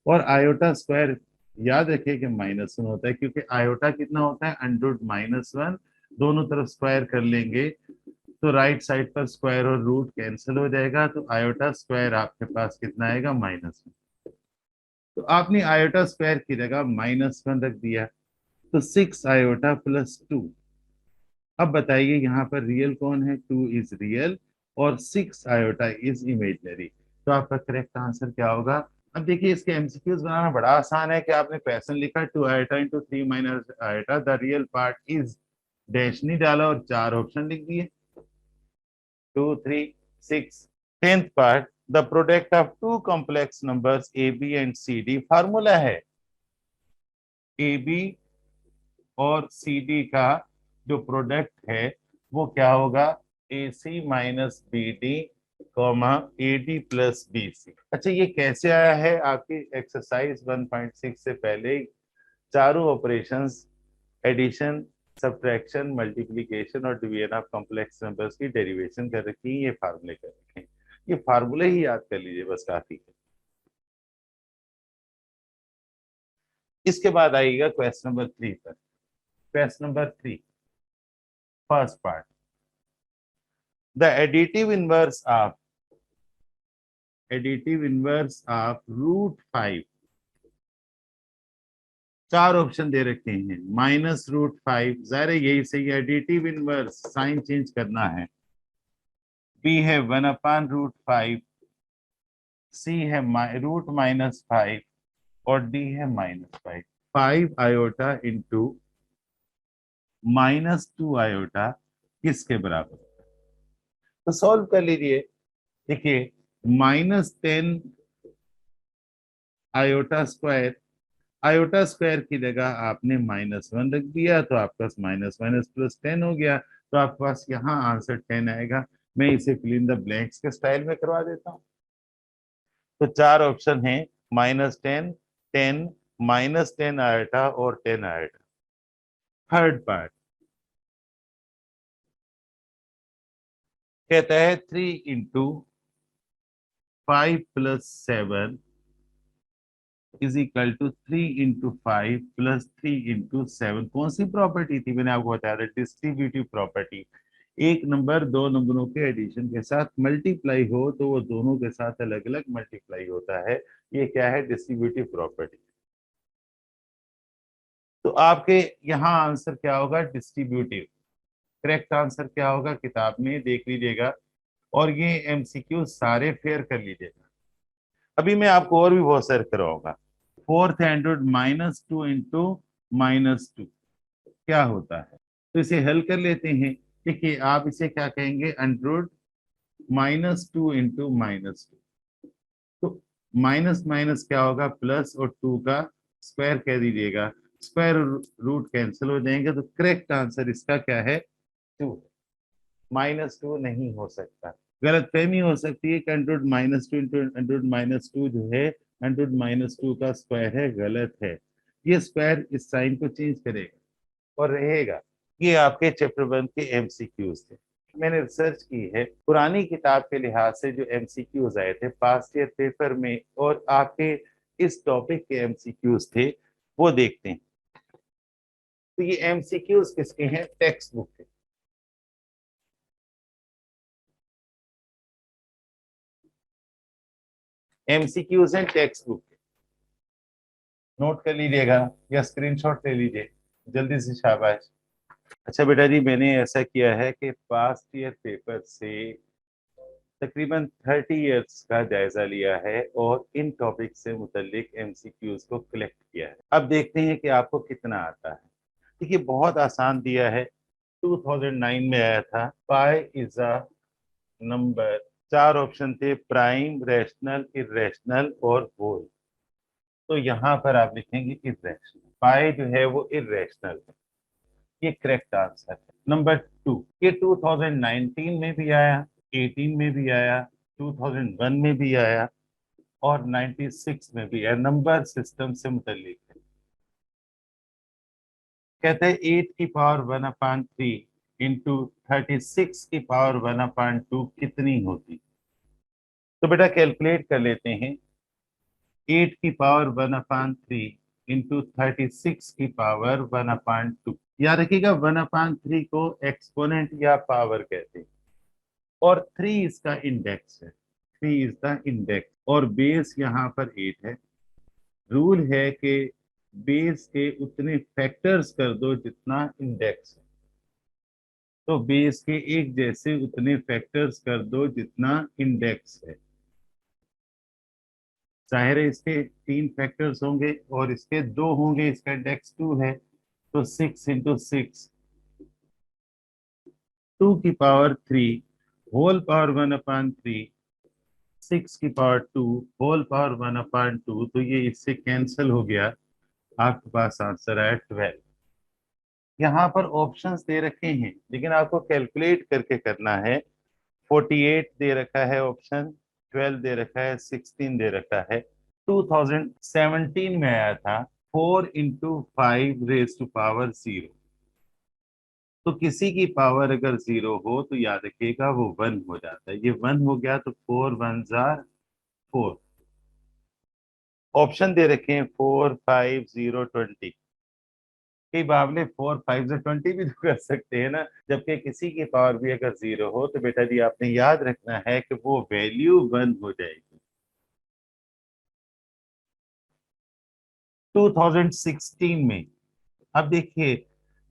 और आयोटा स्क्वायर याद रखिए कि -1 होता है, क्योंकि आयोटा कितना होता है, √-1। दोनों तरफ स्क्वायर कर लेंगे तो राइट साइड पर स्क्वायर और रूट कैंसिल हो जाएगा, तो आयोटा स्क्वायर आपके पास कितना आएगा, -1। तो आपने आयोटा स्क्वायर की जगह -1 रख दिया, तो 6 आयोटा +2। अब बताइए यहाँ पर रियल कौन है, 2 इज रियल और 6 आयोटा इज इमेजिनरी। तो आपका करेक्ट आंसर क्या होगा। अब देखिए, इसके एमसीक्यूज बनाना बड़ा आसान है कि आपने क्वेश्चन लिखा 2 iota into 3 - iota, the real part is dash नहीं डाला और 4 ऑप्शन लिख दिए, 2 3 6। 10th part the product of two complex numbers a b and c d. Formula है ए बी और सी डी का जो प्रोडक्ट है वो क्या होगा, A C -B D comma A D plus B C. अच्छा, ये कैसे आया है, आपकी एक्सरसाइज 1.6 से पहले चारों ऑपरेशंस एडिशन, सब्ट्रैक्शन, मल्टीप्लिकेशन और डिवीजन ऑफ कॉम्प्लेक्स नंबर्स की डेरिवेशन कर रखी है, ये फार्मूले कर रखे हैं। ये फार्मूले ही याद कर लीजिए बस, काफी है। इसके बाद आइएगा क्वेश्चन नंबर 3 पर। Question number 3 first part, the additive inverse of √5। 4 option दे रखे हैं, -√5, जाहिर है यही सही है, एडिटिव इनवर्स साइन चेंज करना है। बी है 1/√5, सी है √-5 और डी है -5। 5 आयोटा इंटू -2 आयोटा किसके बराबर, तो सॉल्व कर लीजिए। देखिए, -10 आयोटा स्क्वायर आयोटा स्क्वायर की जगह आपने -1 रख दिया तो आपके पास माइनस माइनस प्लस 10 हो गया, तो आपके पास यहाँ आंसर 10 आएगा। मैं इसे फिल इन द ब्लैंक्स के स्टाइल में करवा देता हूँ। तो चार ऑप्शन है, -10, 10, -10 आयोटा और 10 आयोटा। थर्ड पार्ट कहता है 3 × 5 + 7 इज इक्वल टू 3 × 5 + 3 × 7। कौन सी प्रॉपर्टी थी, मैंने आपको बताया था, डिस्ट्रीब्यूटिव प्रॉपर्टी। एक नंबर दो नंबरों के एडिशन के साथ मल्टीप्लाई हो तो वो दोनों के साथ अलग अलग मल्टीप्लाई होता है। ये क्या है, डिस्ट्रीब्यूटिव प्रॉपर्टी। तो आपके यहाँ आंसर क्या होगा, डिस्ट्रीब्यूटिव। करेक्ट आंसर क्या होगा, किताब में देख लीजिएगा और ये एमसीक्यू सारे फेयर कर लीजिएगा। अभी मैं आपको और भी बहुत सारे करवाऊंगा। फोर्थ एंड्रॉइड -2 × -2 क्या होता है, तो इसे हल कर लेते हैं। देखिए आप इसे क्या कहेंगे, अंडर -2 × -2। तो माइनस माइनस क्या होगा, प्लस, और 2 का स्क्वायर कह दीजिएगा। स्क्वायर रूट कैंसिल हो जाएंगे, तो करेक्ट आंसर इसका क्या है, 2। -2 नहीं हो सकता, गलत फहमी हो सकती है कि √-2 × √-2 जो है √-2 का स्क्वायर है, गलत है। ये स्क्वायर इस साइन को चेंज करेगा और रहेगा। ये आपके चैप्टर 1 के एमसीक्यूज थे। मैंने रिसर्च की है पुरानी किताब के लिहाज से, जो एमसीक्यूज आए थे पास्ट ईयर पेपर में और आपके इस टॉपिक के एमसीक्यूज थे, वो देखते हैं। तो ये एमसीक्यूज किसके हैं, टेक्स्ट बुक के। एमसीक्यूज हैं टेक्स्ट बुक के, नोट कर लीजिएगा या स्क्रीनशॉट ले लीजिए जल्दी से, शाबाश। अच्छा बेटा जी, मैंने ऐसा किया है कि पास्ट ईयर पेपर से तकरीबन 30 इयर्स का जायजा लिया है और इन टॉपिक से मुतल्लिक एमसीक्यूज को कलेक्ट किया है। अब देखते हैं कि आपको कितना आता है। देखिए बहुत आसान दिया है, 2009 में आया था, पाई इज अ नंबर। चार ऑप्शन थे, प्राइम, रैशनल, इर्रेशनल और होल। तो यहाँ पर आप लिखेंगे इर्रेशनल, पाई जो है वो इर्रेशनल है। ये करेक्ट आंसर है। नंबर 2, ये 2019 में भी आया, 18 में भी आया, 2001 में भी आया और 96 में भी आया, नंबर सिस्टम से मुतल्लिक है। कहते हैं 8⁻1/3 इंटू 36⁻1/2 कितनी होती। तो बेटा कैलकुलेट कर लेते हैं। 8⁻1/3 इंटू 36⁻1/2। याद रखिएगा 1/3 को एक्सपोनेंट या पावर कहते हैं और 3 इसका इंडेक्स है। 3 इज द इंडेक्स और बेस यहाँ पर 8 है। रूल है कि बेस के उतने फैक्टर्स कर दो जितना इंडेक्स है, तो बेस के एक जैसे उतने फैक्टर्स कर दो जितना इंडेक्स है। जाहिर है इसके 3 फैक्टर्स होंगे और इसके 2 होंगे, इसका इंडेक्स 2 है, तो 6 × 6, 2⁻3 होल पावर 1/3, 6⁻2 होल पावर 1/2, तो ये इससे कैंसिल हो गया। आपके पास आंसर है 12। यहाँ पर ऑप्शंस दे रखे हैं लेकिन आपको कैलकुलेट करके करना है। 48 दे रखा है ऑप्शन, 12 दे रखा है, 16 दे रखा है। 2017 में आया था 4 × 5⁻0। तो किसी की पावर अगर 0 हो तो याद रखिएगा वो 1 हो जाता है। ये 1 हो गया तो 4 × 1 = 4। ऑप्शन दे रखे हैं 4, 5, 0, 20। कई बावले 4, 5 से 20 भी तो कर सकते हैं ना, जबकि किसी की पावर भी अगर 0 हो तो बेटा जी आपने याद रखना है कि वो वैल्यू 1 हो जाएगी। 2016 में, अब देखिए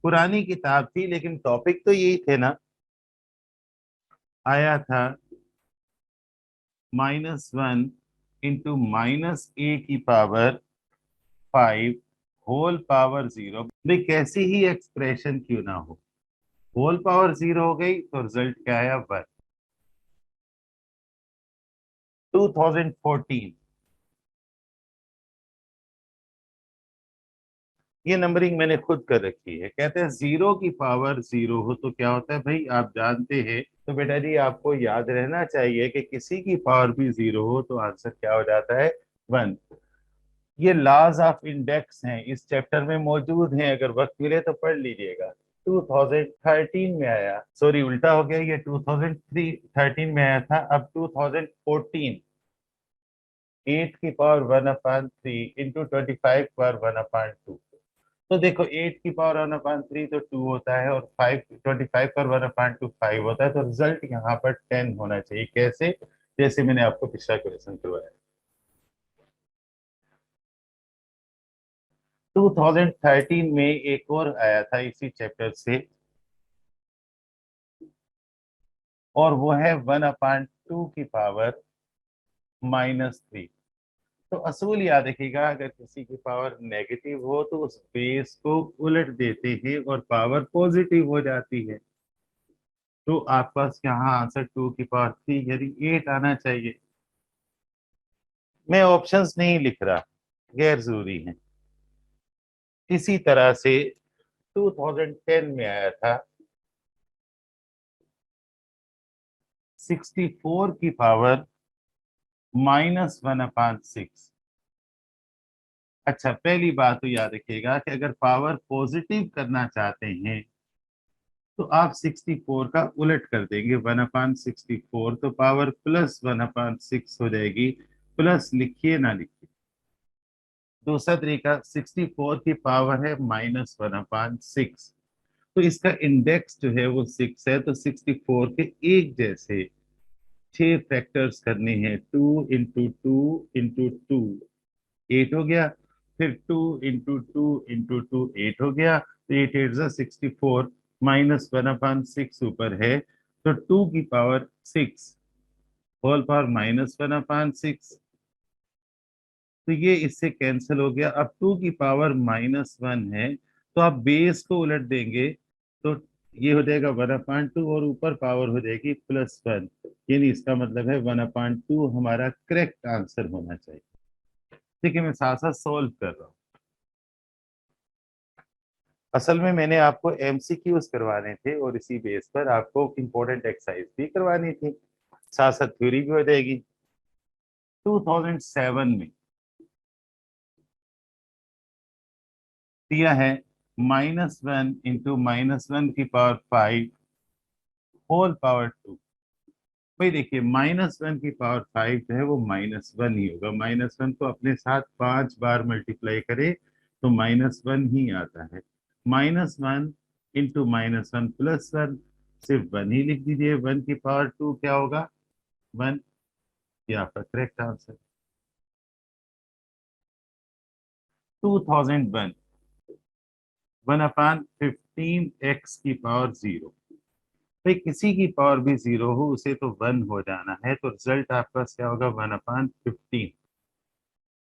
पुरानी किताब थी लेकिन टॉपिक तो यही थे ना, आया था -1 इंटू -a⁵ होल पावर 0। भाई कैसी ही एक्सप्रेशन क्यों ना हो, होल पावर 0 हो गई तो रिजल्ट क्या आया, 1। 2014 ये नंबरिंग मैंने खुद कर रखी है। कहते हैं 0 की पावर 0 हो तो क्या होता है भाई, आप जानते हैं। तो बेटा जी आपको याद रहना चाहिए कि किसी की पावर भी 0 हो तो आंसर क्या हो जाता है, 1। ये लॉज ऑफ इंडेक्स हैं, इस चैप्टर में मौजूद हैं, अगर वक्त मिले तो पढ़ लीजिएगा। 2013 में आया, सॉरी उल्टा हो गया, ये 2013 में आया था, अब 2014। 8 की पावर 1/3 इंटू 25 पावर 1/2। तो देखो 8 की पावर 1/3 तो 2 होता है, और 25 पर 1/2 5 होता है, तो रिजल्ट यहाँ पर 10 होना चाहिए। कैसे? जैसे मैंने आपको पिछला क्वेश्चन करवाया। 2013 में एक और आया था इसी चैप्टर से, और वो है 1/2 की पावर -3। तो असूल याद रखिएगा, अगर किसी की पावर नेगेटिव हो तो उस बेस को उलट देते हैं और पावर पॉजिटिव हो जाती है। तो आपके पास यहाँ आंसर 2 की पावर 3 यानी 8 आना चाहिए। मैं ऑप्शंस नहीं लिख रहा, गैर जरूरी है। इसी तरह से 2010 में आया था 64 की पावर -1/6। अच्छा, पहली बात तो याद रखिएगा कि अगर पावर पॉजिटिव करना चाहते हैं तो आप 64 का उलट कर देंगे, 1/64, तो पावर +1/6 हो जाएगी। प्लस लिखिए ना लिखिए। दूसरा तरीका, 64 की पावर है -1/6, तो इसका इंडेक्स जो है वो 6 है, तो 64 के एक जैसे 6 फैक्टर्स करने हैं। 2 × 2 × 2 8 हो गया, फिर 2 × 2 × 2 8 हो गया, तो 8 8 64, -1/6 ऊपर है, तो 2 की पावर 6 होल पावर -1/6, तो ये इससे कैंसिल हो गया। अब 2 की पावर -1 है, तो आप बेस को उलट देंगे, तो ये हो जाएगा 1/2, और ऊपर पावर हो जाएगी +1, यानी इसका मतलब है 1/2 हमारा करेक्ट आंसर होना चाहिए। देखिए मैं साथ साथ सोल्व कर रहा हूँ। असल में मैंने आपको एमसीक्यूज करवाने थे, और इसी बेस पर आपको इंपॉर्टेंट एक्सरसाइज भी करवानी थी, साथ साथ थ्योरी भी हो जाएगी। 2007 में दिया है -1 × -1 की पावर 5 होल पावर 2। भाई देखिए, -1 की पावर 5 जो है वो -1 ही होगा। -1 को अपने साथ 5 बार मल्टीप्लाई करे तो -1 ही आता है। -1 × -1 + 1, सिर्फ 1 ही लिख दीजिए। 1 की पावर 2 क्या होगा, 1। ये आपका करेक्ट आंसर। 2001, 1/15 x की पावर 0। भाई किसी की पावर भी 0 हो उसे तो 1 हो जाना है, तो रिजल्ट आपका क्या होगा, 1/15।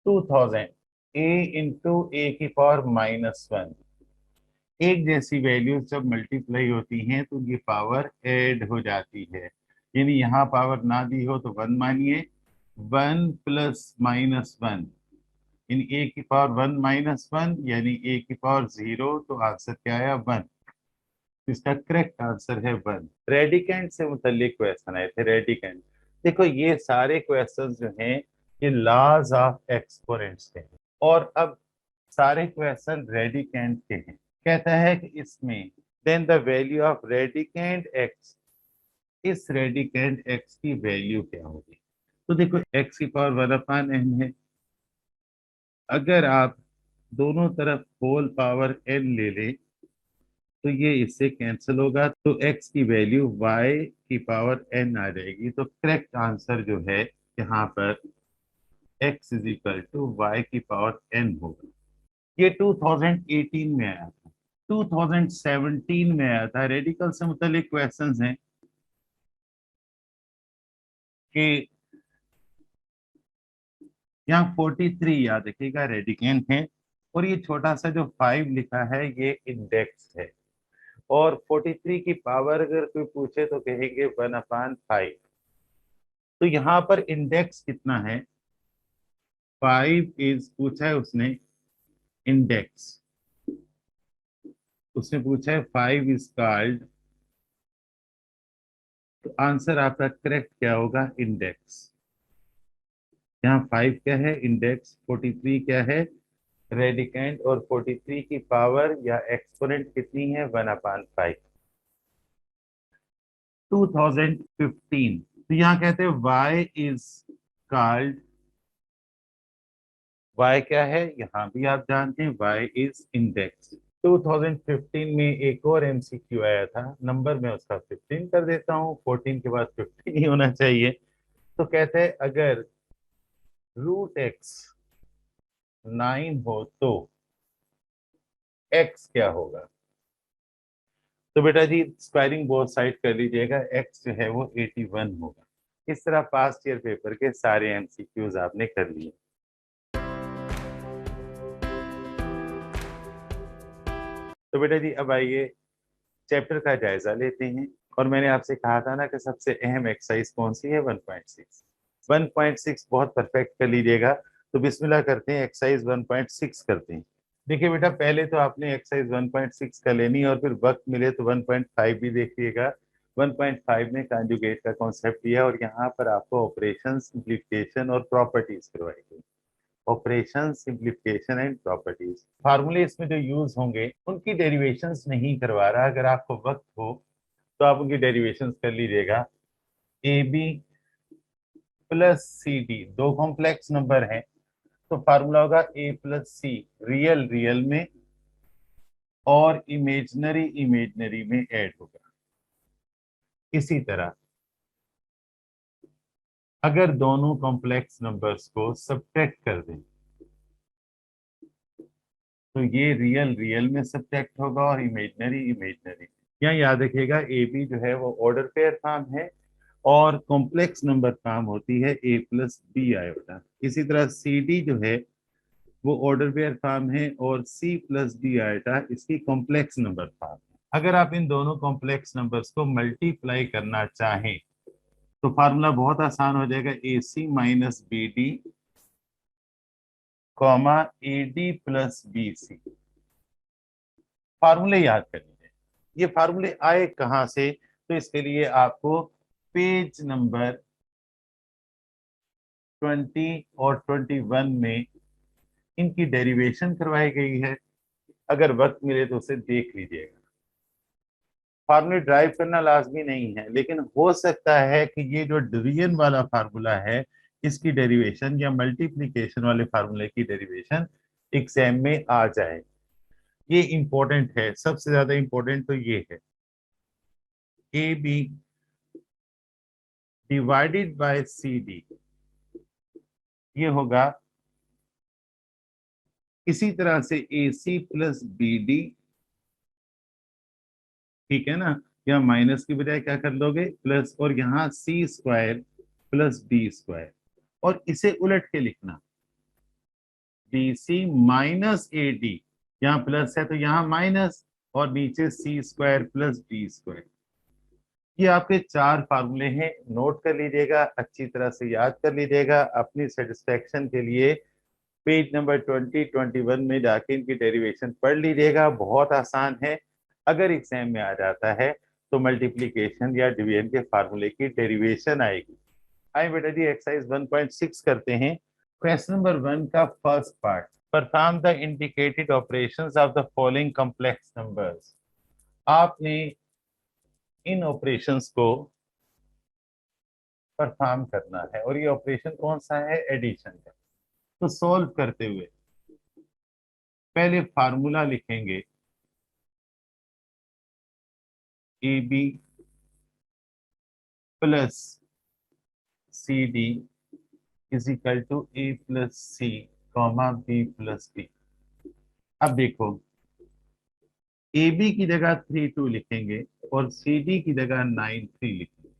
2000, a × a की पावर -1। एक जैसी वैल्यूज जब मल्टीप्लाई होती हैं तो ये पावर ऐड हो जाती है, यानी यहाँ पावर ना दी हो तो 1 मानिए, 1 + -1, यानी a की पावर 1 - 1, यानी a की पावर 0, तो आंसर क्या आया, 1। इसका करेक्ट आंसर है 1। रेडिकेंट से मुतल्लिक क्वेश्चन आए थे, रेडिकेंट। देखो ये सारे क्वेश्चन जो हैं ये लॉज ऑफ एक्सपोनेंट्स के हैं, और अब सारे क्वेश्चन रेडिकेंट के हैं। कहता है कि इसमें then the value of radicand x, इस रेडिकेंट एक्स की वैल्यू क्या होगी। तो देखो x की पावर 1/n है, अगर आप दोनों तरफ होल पावर n ले लें तो ये इससे कैंसिल होगा, तो x की वैल्यू y की पावर n आ जाएगी। तो करेक्ट आंसर जो है यहाँ पर x = y की पावर n होगा। ये 2018 में आया था। 2017 में आया था। रेडिकल से मुतालिक क्वेश्चंस हैं कि यहाँ 43 याद रखिएगा रेडिकेंट है, और ये छोटा सा जो 5 लिखा है ये इंडेक्स है, और 43 की पावर अगर कोई पूछे तो कहेंगे 1/5। तो यहाँ पर इंडेक्स कितना है, 5 इज पूछा है उसने इंडेक्स, उसने पूछा है 5 इज कॉल्ड, तो आंसर आपका करेक्ट क्या होगा? इंडेक्स। यहाँ 5 क्या है? इंडेक्स। 43 क्या है? रेडिकेंड। और 43 की पावर या एक्सपोनेंट कितनी है? 1/5। 2015। तो यहाँ कहते हैं y इज कॉल्ड, y क्या है? यहाँ भी आप जानते हैं y इज इंडेक्स। 2015 में एक और एमसीक्यू आया था, नंबर मैं उसका 15 कर देता हूँ, 14 के बाद 15 ही होना चाहिए। तो कहते हैं अगर √x 9 हो तो x क्या होगा? तो बेटा जी स्क्वायरिंग बोथ साइड कर लीजिएगा, x जो है वो 81 होगा। इस तरह पास्ट ईयर पेपर के सारे एमसीक्यूज आपने कर लिए। तो बेटा जी अब आइए चैप्टर का जायजा लेते हैं। और मैंने आपसे कहा था ना कि सबसे अहम एक्सरसाइज कौन सी है? 1.6। 1.6 बहुत परफेक्ट कर लीजिएगा। तो बिस्मिल्लाह करते हैं, एक्सरसाइज 1.6 करते हैं। देखिए बेटा पहले तो आपने एक्सरसाइज 1.6 कर लेनी और फिर वक्त मिले तो 1.5 भी देखिएगा। 1.5 में कॉन्जुगेट का कॉन्सेप्ट दिया और यहाँ पर आपको ऑपरेशन, सिंप्लीफिकेशन और प्रॉपर्टीज करवाई गई। Operation, simplification and properties. फार्मूले इसमें जो यूज होंगे उनकी डेरिवेशंस नहीं करवा रहा, अगर आपको वक्त हो तो आप उनकी डेरिवेशंस कर लीजिएगा। A b plus c d दो कॉम्प्लेक्स नंबर हैं, तो फार्मूला होगा a plus c, real real में और इमेजनरी इमेजनरी में ऐड होगा। इसी तरह अगर दोनों कॉम्प्लेक्स नंबर्स को सब्ट्रैक्ट कर दें तो ये रियल रियल में सब्ट्रैक्ट होगा और इमेजनरी इमेजनरी। यहाँ याद रखिएगा ए बी जो है वो ऑर्डर पेयर फॉर्म है और कॉम्प्लेक्स नंबर फॉर्म होती है ए प्लस बी आयोटा। इसी तरह सी डी जो है वो ऑर्डर पेयर फॉर्म है और सी प्लस बी आयोटा इसकी कॉम्प्लेक्स नंबर फॉर्म है। अगर आप इन दोनों कॉम्प्लेक्स नंबर्स को मल्टीप्लाई करना चाहें तो फार्मूला बहुत आसान हो जाएगा, A C minus B D comma A D plus B C. फार्मूले याद कर लीजिए। ये फार्मूले आए कहां से? तो इसके लिए आपको पेज नंबर 20 और 21 में इनकी डेरिवेशन करवाई गई है। अगर वक्त मिले तो उसे देख लीजिएगा। फार्मूले ड्राइव करना लाजमी नहीं है, लेकिन हो सकता है कि ये जो डिवीजन वाला फार्मूला है इसकी डेरिवेशन या मल्टीप्लिकेशन वाले फार्मूले की डेरिवेशन एग्जाम में आ जाए। ये इंपॉर्टेंट है, सबसे ज्यादा इंपॉर्टेंट तो ये है। A B divided by C d ये होगा इसी तरह से a C plus B d, ठीक है ना? यहाँ माइनस की बजाय क्या कर लोगे? प्लस, और यहाँ c square plus D square. और इसे उलट के लिखना, बी सी माइनस ए डी, यहाँ प्लस है तो यहाँ माइनस, और नीचे c square plus D square. ये आपके चार फार्मूले हैं, नोट कर लीजिएगा, अच्छी तरह से याद कर लीजिएगा अपनी सेटिस्फेक्शन के लिए। पेज नंबर 20-21 में जाके इनकी डेरिवेशन पढ़ लीजिएगा, बहुत आसान है। अगर एग्जाम में आ जाता है तो मल्टीप्लीकेशन या डिवीजन के फार्मूले की डेरिवेशन आएगी। आइए बेटा जी एक्सरसाइज 1.6 करते हैं। क्वेश्चन नंबर 1 का first part, perform the indicated operations of the following complex numbers. आपने इन ऑपरेशंस को परफॉर्म करना है और ये ऑपरेशन कौन सा है? एडिशन का। तो सॉल्व करते हुए पहले फार्मूला लिखेंगे, a b plus c d is equal to A plus c comma b plus d. अब देखो, ए बी की जगह 3 2 लिखेंगे और सी डी की जगह 9 3 लिखेंगे,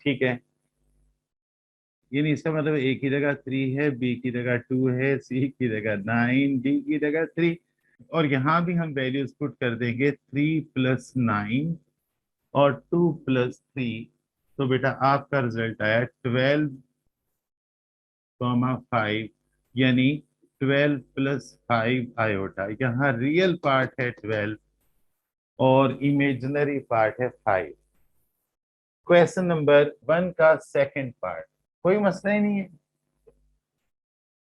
ठीक है? यानी इसका मतलब ए की जगह 3 है, बी की जगह 2 है, सी की जगह 9, डी की जगह 3। और यहाँ भी हम वैल्यूज पुट कर देंगे, 3 + 9 और 2 + 3। तो बेटा आपका रिजल्ट आया 12, 5, यानी 12 प्लस 5 आयोटा। यहाँ रियल पार्ट है 12 और इमेजिनरी पार्ट है 5। क्वेश्चन नंबर 1 का सेकंड पार्ट, कोई मसला ही नहीं है।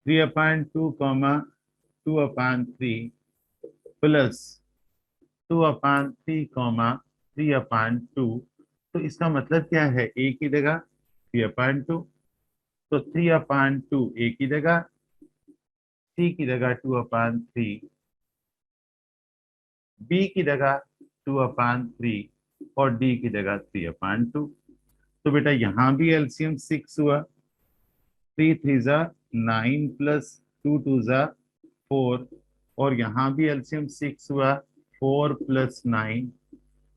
3/2 कॉमा 2/3 प्लस 2/3 कॉमा 3/2। तो इसका मतलब क्या है, ए की जगह 3/2, तो 3/2 ए की जगह, सी की जगह 2/3, बी की जगह 2/3 और डी की जगह 3/2। तो बेटा यहाँ भी एलसीएम 6 हुआ, 3 3 जा 9 प्लस 2 2 जा 4, और यहाँ भी एलसीएम 6 हुआ, 4 प्लस 9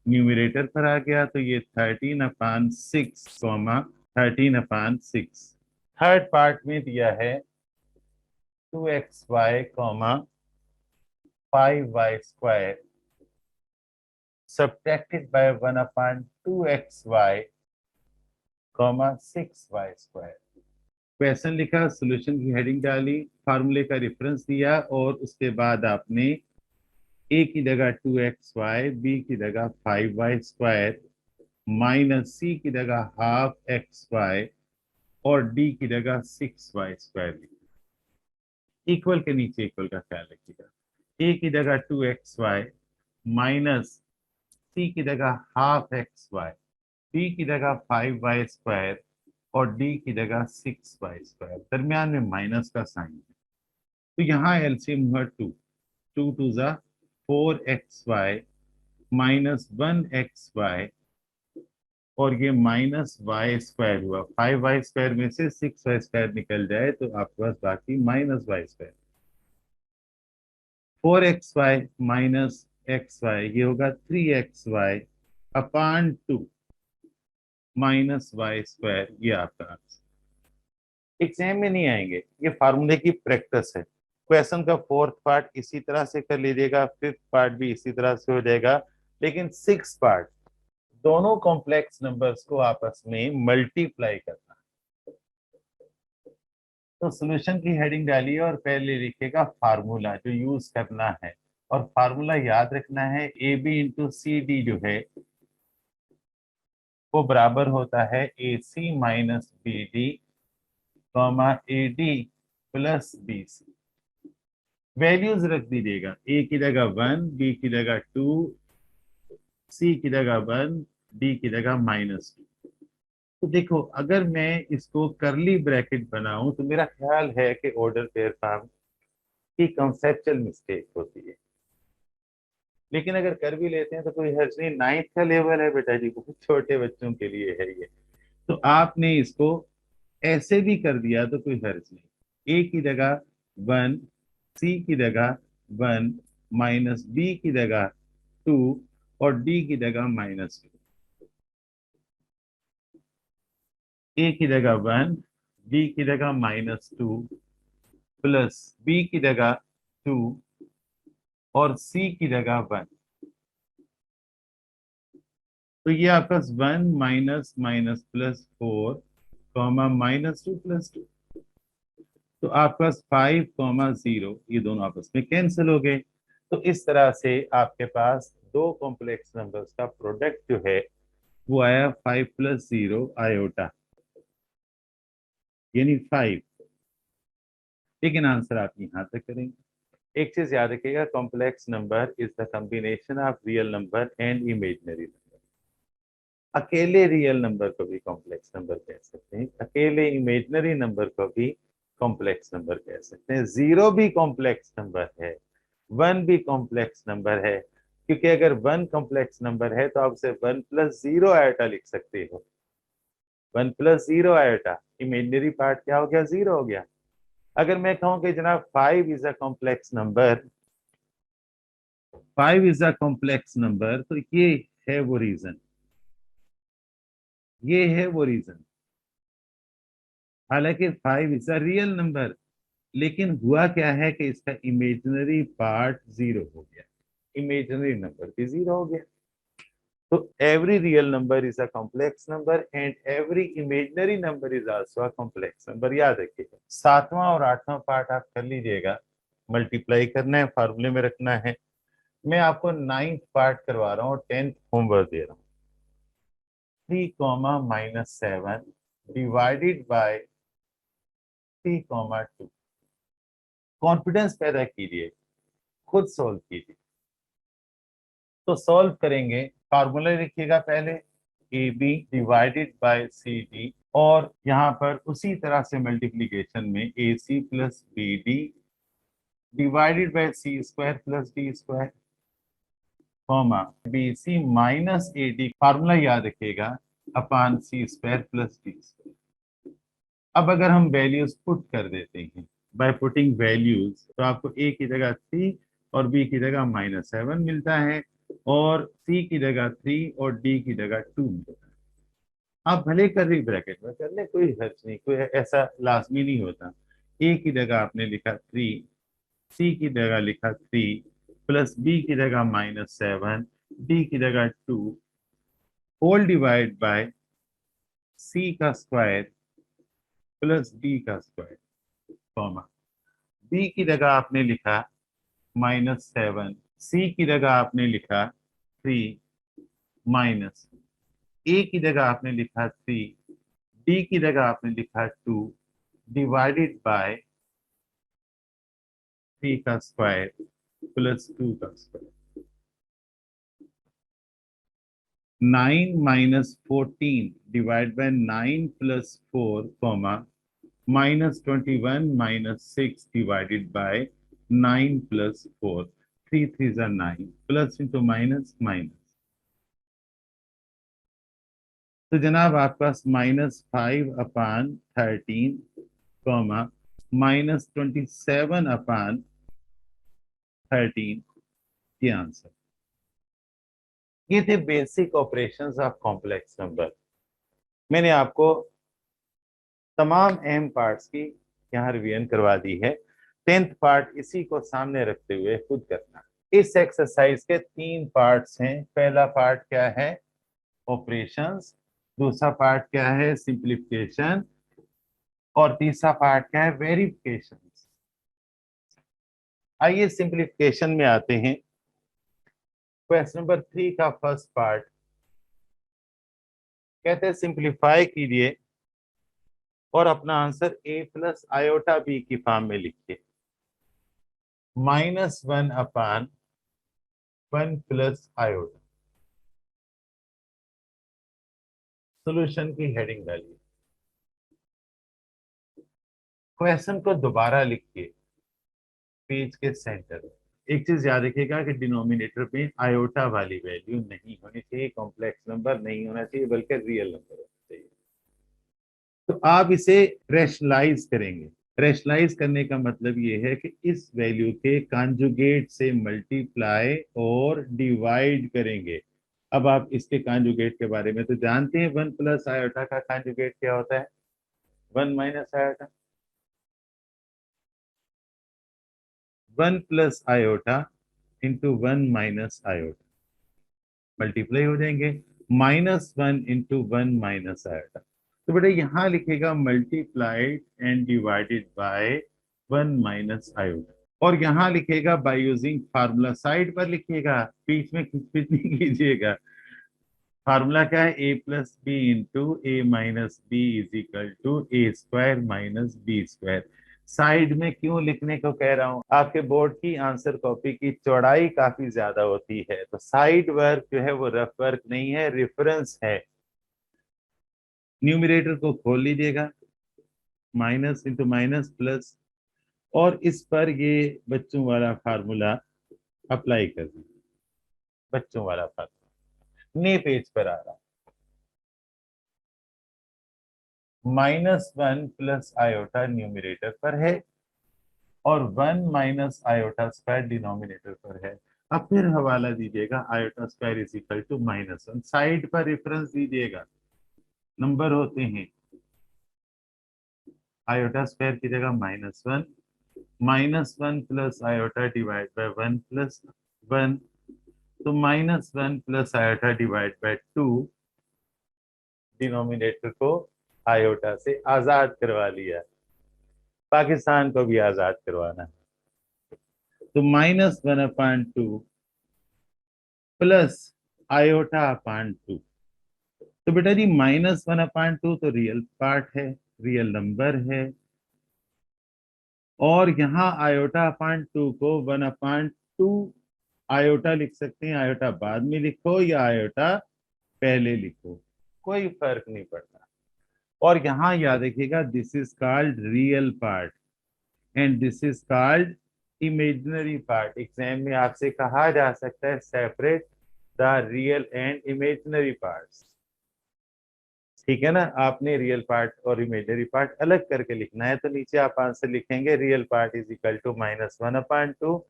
न्यूमरेटर पर आ गया, तो ये 13/6 कॉमा 13/6। थर्ड पार्ट में दिया है 2xy comma 5y² subtracted by 1/2xy comma 6y²। Question लिखा, सॉल्यूशन की हेडिंग डाली, फार्मूले का रेफरेंस दिया और उसके बाद आपने ए की जगह 2xy, बी की जगह 5y² माइनस सी की जगह हाफ xy और डी की जगह 6y² लिखा। इक्वल के नीचे इक्वल का ख्याल रखिएगा। ए की जगह 2xy माइनस सी की जगह हाफ xy, बी की जगह 5y² और डी की जगह 6y², दरमियान में माइनस का साइन है। तो यहाँ एलसीएम हुआ 2, 2 2 जा 4xy माइनस 1xy और ये -y² हुआ। 5y² में से 6y² निकल जाए तो आपके पास बाकी -y²। 4xy माइनस xy ये होगा 3xy/2 -y², ये आपका आंसर। एग्जाम में नहीं आएंगे, ये फार्मूले की प्रैक्टिस है। क्वेश्चन का फोर्थ पार्ट इसी तरह से कर लीजिएगा, फिफ्थ पार्ट भी इसी तरह से हो जाएगा, लेकिन सिक्स पार्ट दोनों कॉम्प्लेक्स नंबर्स को आपस में मल्टीप्लाई करना। तो सॉल्यूशन की हेडिंग डालिए और पहले लिखिएगा फार्मूला जो यूज करना है, और फार्मूला याद रखना है ए बी इंटू सी डी जो है वो बराबर होता है A C minus B D comma A D plus B C. Values रख दीजिएगा, ए की जगह 1, बी की जगह 2, सी की जगह 1, डी की जगह -2। तो देखो अगर मैं इसको करली ब्रैकेट बनाऊं तो मेरा ख्याल है कि ऑर्डर पेयर फॉर्म की कंसेप्चुअल मिस्टेक होती है, लेकिन अगर कर भी लेते हैं तो कोई हर्ज नहीं। 9th का लेवल है बेटा जी, बहुत छोटे बच्चों के लिए है ये। तो आपने इसको ऐसे भी कर दिया तो कोई हर्ज नहीं। ए की जगह 1, सी की जगह 1 माइनस बी की जगह 2 और डी की जगह -2। ए की जगह 1, बी की जगह -2 प्लस बी की जगह 2 और सी की जगह 1। तो ये आपका 1 minus minus plus 4 comma -2 plus 2। तो आपका 5, 0 ये दोनों आपस में कैंसिल हो गए। तो इस तरह से आपके पास दो कॉम्प्लेक्स नंबर्स का प्रोडक्ट जो है वो आया 5 + 0 आयोटा, यानी 5। लेकिन आंसर आप यहां तक करेंगे। एक चीज याद रखिएगा, complex number is the combination of real number and imaginary number. अकेले रियल नंबर को भी कॉम्प्लेक्स नंबर कह सकते हैं, अकेले इमेजिनरी नंबर को भी कॉम्प्लेक्स नंबर कह सकते हैं। 0 भी कॉम्प्लेक्स नंबर है, 1 भी कॉम्प्लेक्स नंबर है, क्योंकि अगर 1 कॉम्प्लेक्स नंबर है तो आप उसे 1 + 0 आयोटा लिख सकते हो। 1 + 0 आयोटा, इमेजिनरी पार्ट क्या हो गया, 0 हो गया। अगर मैं कहूं कि जनाब 5 is a complex number, 5 is a complex number, तो ये है वो रीजन, ये है वो रीजन। हालांकि 5 इज अ रियल नंबर, लेकिन हुआ क्या है कि इसका इमेजिनरी पार्ट 0 हो गया, इमेजिनरी नंबर भी 0 हो गया। तो every real number is a complex number and every imaginary number is also a complex number. याद रखिएगा, सातवां और आठवां पार्ट आप कर लीजिएगा, मल्टीप्लाई करना है, फार्मूले में रखना है। मैं आपको 9th पार्ट करवा रहा हूँ, 10th होमवर्क दे रहा हूँ। 3, -7 डिवाइडेड बाय 3, 2। कॉन्फिडेंस पैदा कीजिए, खुद सॉल्व कीजिए। तो सॉल्व करेंगे, फार्मूला लिखिएगा पहले, A B divided by C D, और यहाँ पर उसी तरह से मल्टीप्लीकेशन में A C plus B D divided by C square plus D square, comma B C minus A D, formula याद रखिएगा, upon C square plus D square. अब अगर हम वैल्यूज पुट कर देते हैं, बाय पुटिंग वैल्यूज, तो आपको ए की जगह 3 और बी की जगह -7 मिलता है, और सी की जगह 3 और डी की जगह 2 मिलता है। आप भले कर्ली ब्रैकेट में कर ले, कोई हर्ज नहीं, कोई ऐसा लाजमी नहीं होता। ए की जगह आपने लिखा 3, सी की जगह लिखा 3, प्लस बी की जगह -7, डी की जगह 2, होल डिवाइड बाय सी का स्क्वायर प्लस डी का स्क्वायर, कॉमा बी की जगह आपने लिखा -7, सी की जगह आपने लिखा 3, माइनस ए की जगह आपने लिखा 3, डी की जगह आपने लिखा 2, डिवाइडेड बाय 3 का स्क्वायर प्लस 2 का square. 9 - 14 divide by 9 plus 4, comma -21 - 6 divided by 9 plus 4, 3 3s are 9, plus into minus minus, तो जनाब आपके पास -5/13, कॉमा -27/13 ये आंसर। ये थे basic operations of complex number. मैंने आपको तमाम अहम पार्ट्स की यहाँ रिवीजन करवा दी है। 10th पार्ट इसी को सामने रखते हुए खुद करना। इस एक्सरसाइज के 3 पार्ट्स हैं। पहला पार्ट क्या है? ऑपरेशंस। दूसरा पार्ट क्या है? सिंप्लीफिकेशन। और तीसरा पार्ट क्या है? वेरिफिकेशन। आइए सिंप्लीफिकेशन में आते हैं। क्वेश्चन नंबर 3 का फर्स्ट पार्ट कहते हैं सिंप्लीफाई कीजिए और अपना answer a plus iota b की फॉर्म में लिखिए। -1/1 प्लस आयोटा। सॉल्यूशन की हेडिंग डालिए। क्वेश्चन को दोबारा लिखिए पेज के सेंटर में। एक चीज याद रखिएगा कि डिनोमिनेटर में आयोटा वाली वैल्यू नहीं होनी चाहिए, कॉम्प्लेक्स नंबर नहीं होना चाहिए, बल्कि रियल नंबर होना चाहिए। तो आप इसे रैशनलाइज करेंगे। रैशनलाइज करने का मतलब ये है कि इस वैल्यू के कॉन्जुगेट से मल्टीप्लाई और डिवाइड करेंगे। अब आप इसके कॉन्जुगेट के बारे में तो जानते हैं, 1 प्लस आयोटा का कॉन्जुगेट क्या होता है? 1 minus iota. 1 plus iota into 1 minus iota, multiply हो जाएंगे। -1 इंटू 1 माइनस आयोटा। तो बेटा यहां लिखेगा multiplied and divided by 1 minus iota, और यहाँ लिखेगा बाय यूजिंग फार्मूला। साइड पर लिखिएगा, बीच में खिचपिच नहीं कीजिएगा। फार्मूला क्या है? A plus B into A minus B is equal to A square minus B square. Side में क्यों लिखने को कह रहा हूं? आपके बोर्ड की आंसर कॉपी की चौड़ाई काफी ज्यादा होती है, तो साइड वर्क जो है वो रफ वर्क नहीं है, रेफरेंस है। न्यूमरेटर को खोल लीजिएगा, माइनस इंटू माइनस प्लस, और इस पर ये बच्चों वाला फार्मूला अप्लाई कर दीजिए। बच्चों वाला फार्मूला नए पेज पर आ रहा। -1 प्लस आयोटा न्यूमरेटर पर है और 1 माइनस आयोटा स्क्वायर डिनोमिनेटर पर है। अब फिर हवाला दीजिएगा, iota square is equal to -1। Side पर रेफरेंस दीजिएगा, नंबर होते हैं। आयोटा स्क्वायर की जगह -1, -1 plus iota divide by 1 plus 1, तो -1 plus iota divide by 2, denominator को आयोटा से आजाद करवा लिया। पाकिस्तान को भी आजाद करवाना है। तो -1/2 प्लस आयोटा अपान 2। तो बेटा जी -1/2 तो रियल पार्ट है, रियल नंबर है, और यहाँ आयोटा अपान 2 को 1/2 आयोटा लिख सकते हैं। आयोटा बाद में लिखो या आयोटा पहले लिखो, कोई फर्क नहीं पड़ता। और यहाँ याद रखिएगा, this is called real part and this is called imaginary part. Exam में आपसे कहा जा सकता है separate the real and imaginary parts. ठीक है ना, आपने रियल पार्ट और इमेजिनरी पार्ट अलग करके लिखना है। तो नीचे आप आंसर लिखेंगे real part is equal to -1/2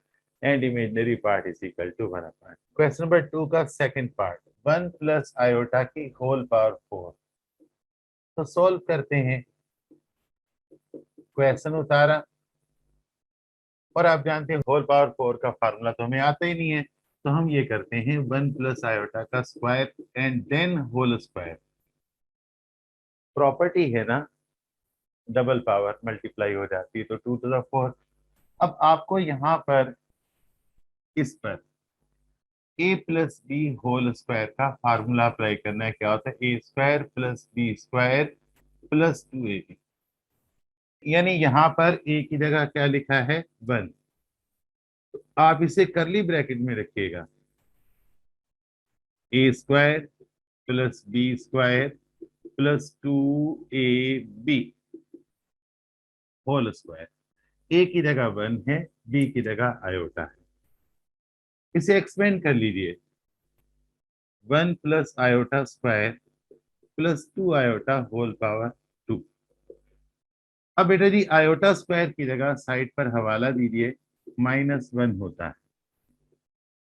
and imaginary part is equal to 1/2। Question number 2 का सेकंड पार्ट, 1 प्लस आयोटा की होल पावर 4। तो सोल्व करते हैं। क्वेश्चन उतारा, और आप जानते हैं होल पावर 4 का फार्मूला तो हमें आता ही नहीं है। तो हम ये करते हैं 1 प्लस आयोटा का square and then whole square. Property है ना, डबल पावर मल्टीप्लाई हो जाती है, तो 2 to the 4। अब आपको यहाँ पर इस पर a plus B whole square का फार्मूला अप्लाई करना है। क्या होता है, A square plus B square plus 2ab। यानी यहाँ पर a की जगह क्या लिखा है, 1। आप इसे करली ब्रैकेट में रखिएगा, A square plus B square plus 2ab whole square. A की जगह 1 है, बी की जगह आयोटा है। इसे एक्सपेंड कर लीजिए, 1 plus iota square plus 2 iota whole power 2। अब बेटा जी आयोटा स्क्वायर की जगह साइड पर हवाला दीजिए, -1 होता है।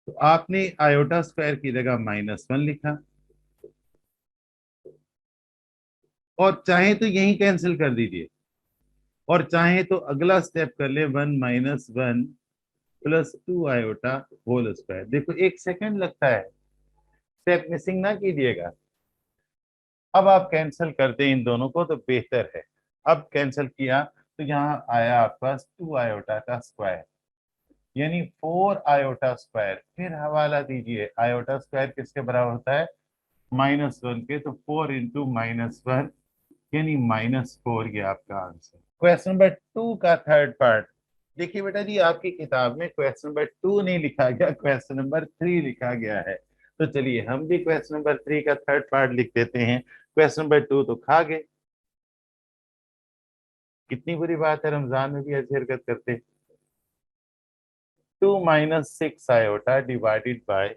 तो आपने आयोटा स्क्वायर की जगह -1 लिखा, और चाहे तो यही कैंसिल कर दीजिए, और चाहे तो अगला स्टेप कर ले, 1 - 1 प्लस 2 आयोटा होल स्क्वायर। देखो 1 सेकेंड लगता है, स्टेप मिसिंग ना कीजिएगा। अब आप कैंसिल कर दें इन दोनों को तो बेहतर है। अब कैंसिल किया तो यहाँ आया आपके पास 2 आयोटा का स्क्वायर, यानी 4 आयोटा स्क्वायर। फिर हवाला दीजिए, आयोटा स्क्वायर किसके बराबर होता है, -1 के। तो 4 इंटू -1 यानी -4, ये आपका आंसर। क्वेश्चन नंबर 2 का थर्ड पार्ट देखिए बेटा जी, आपकी किताब में क्वेश्चन नंबर 2 नहीं लिखा गया, क्वेश्चन नंबर 3 लिखा गया है। तो चलिए हम भी क्वेश्चन नंबर 3 का थर्ड पार्ट लिख देते हैं। क्वेश्चन नंबर 2 तो खा गए, कितनी बुरी बात है, रमजान में भी ऐसी हरकत करते। 2 - 6 iota divided bye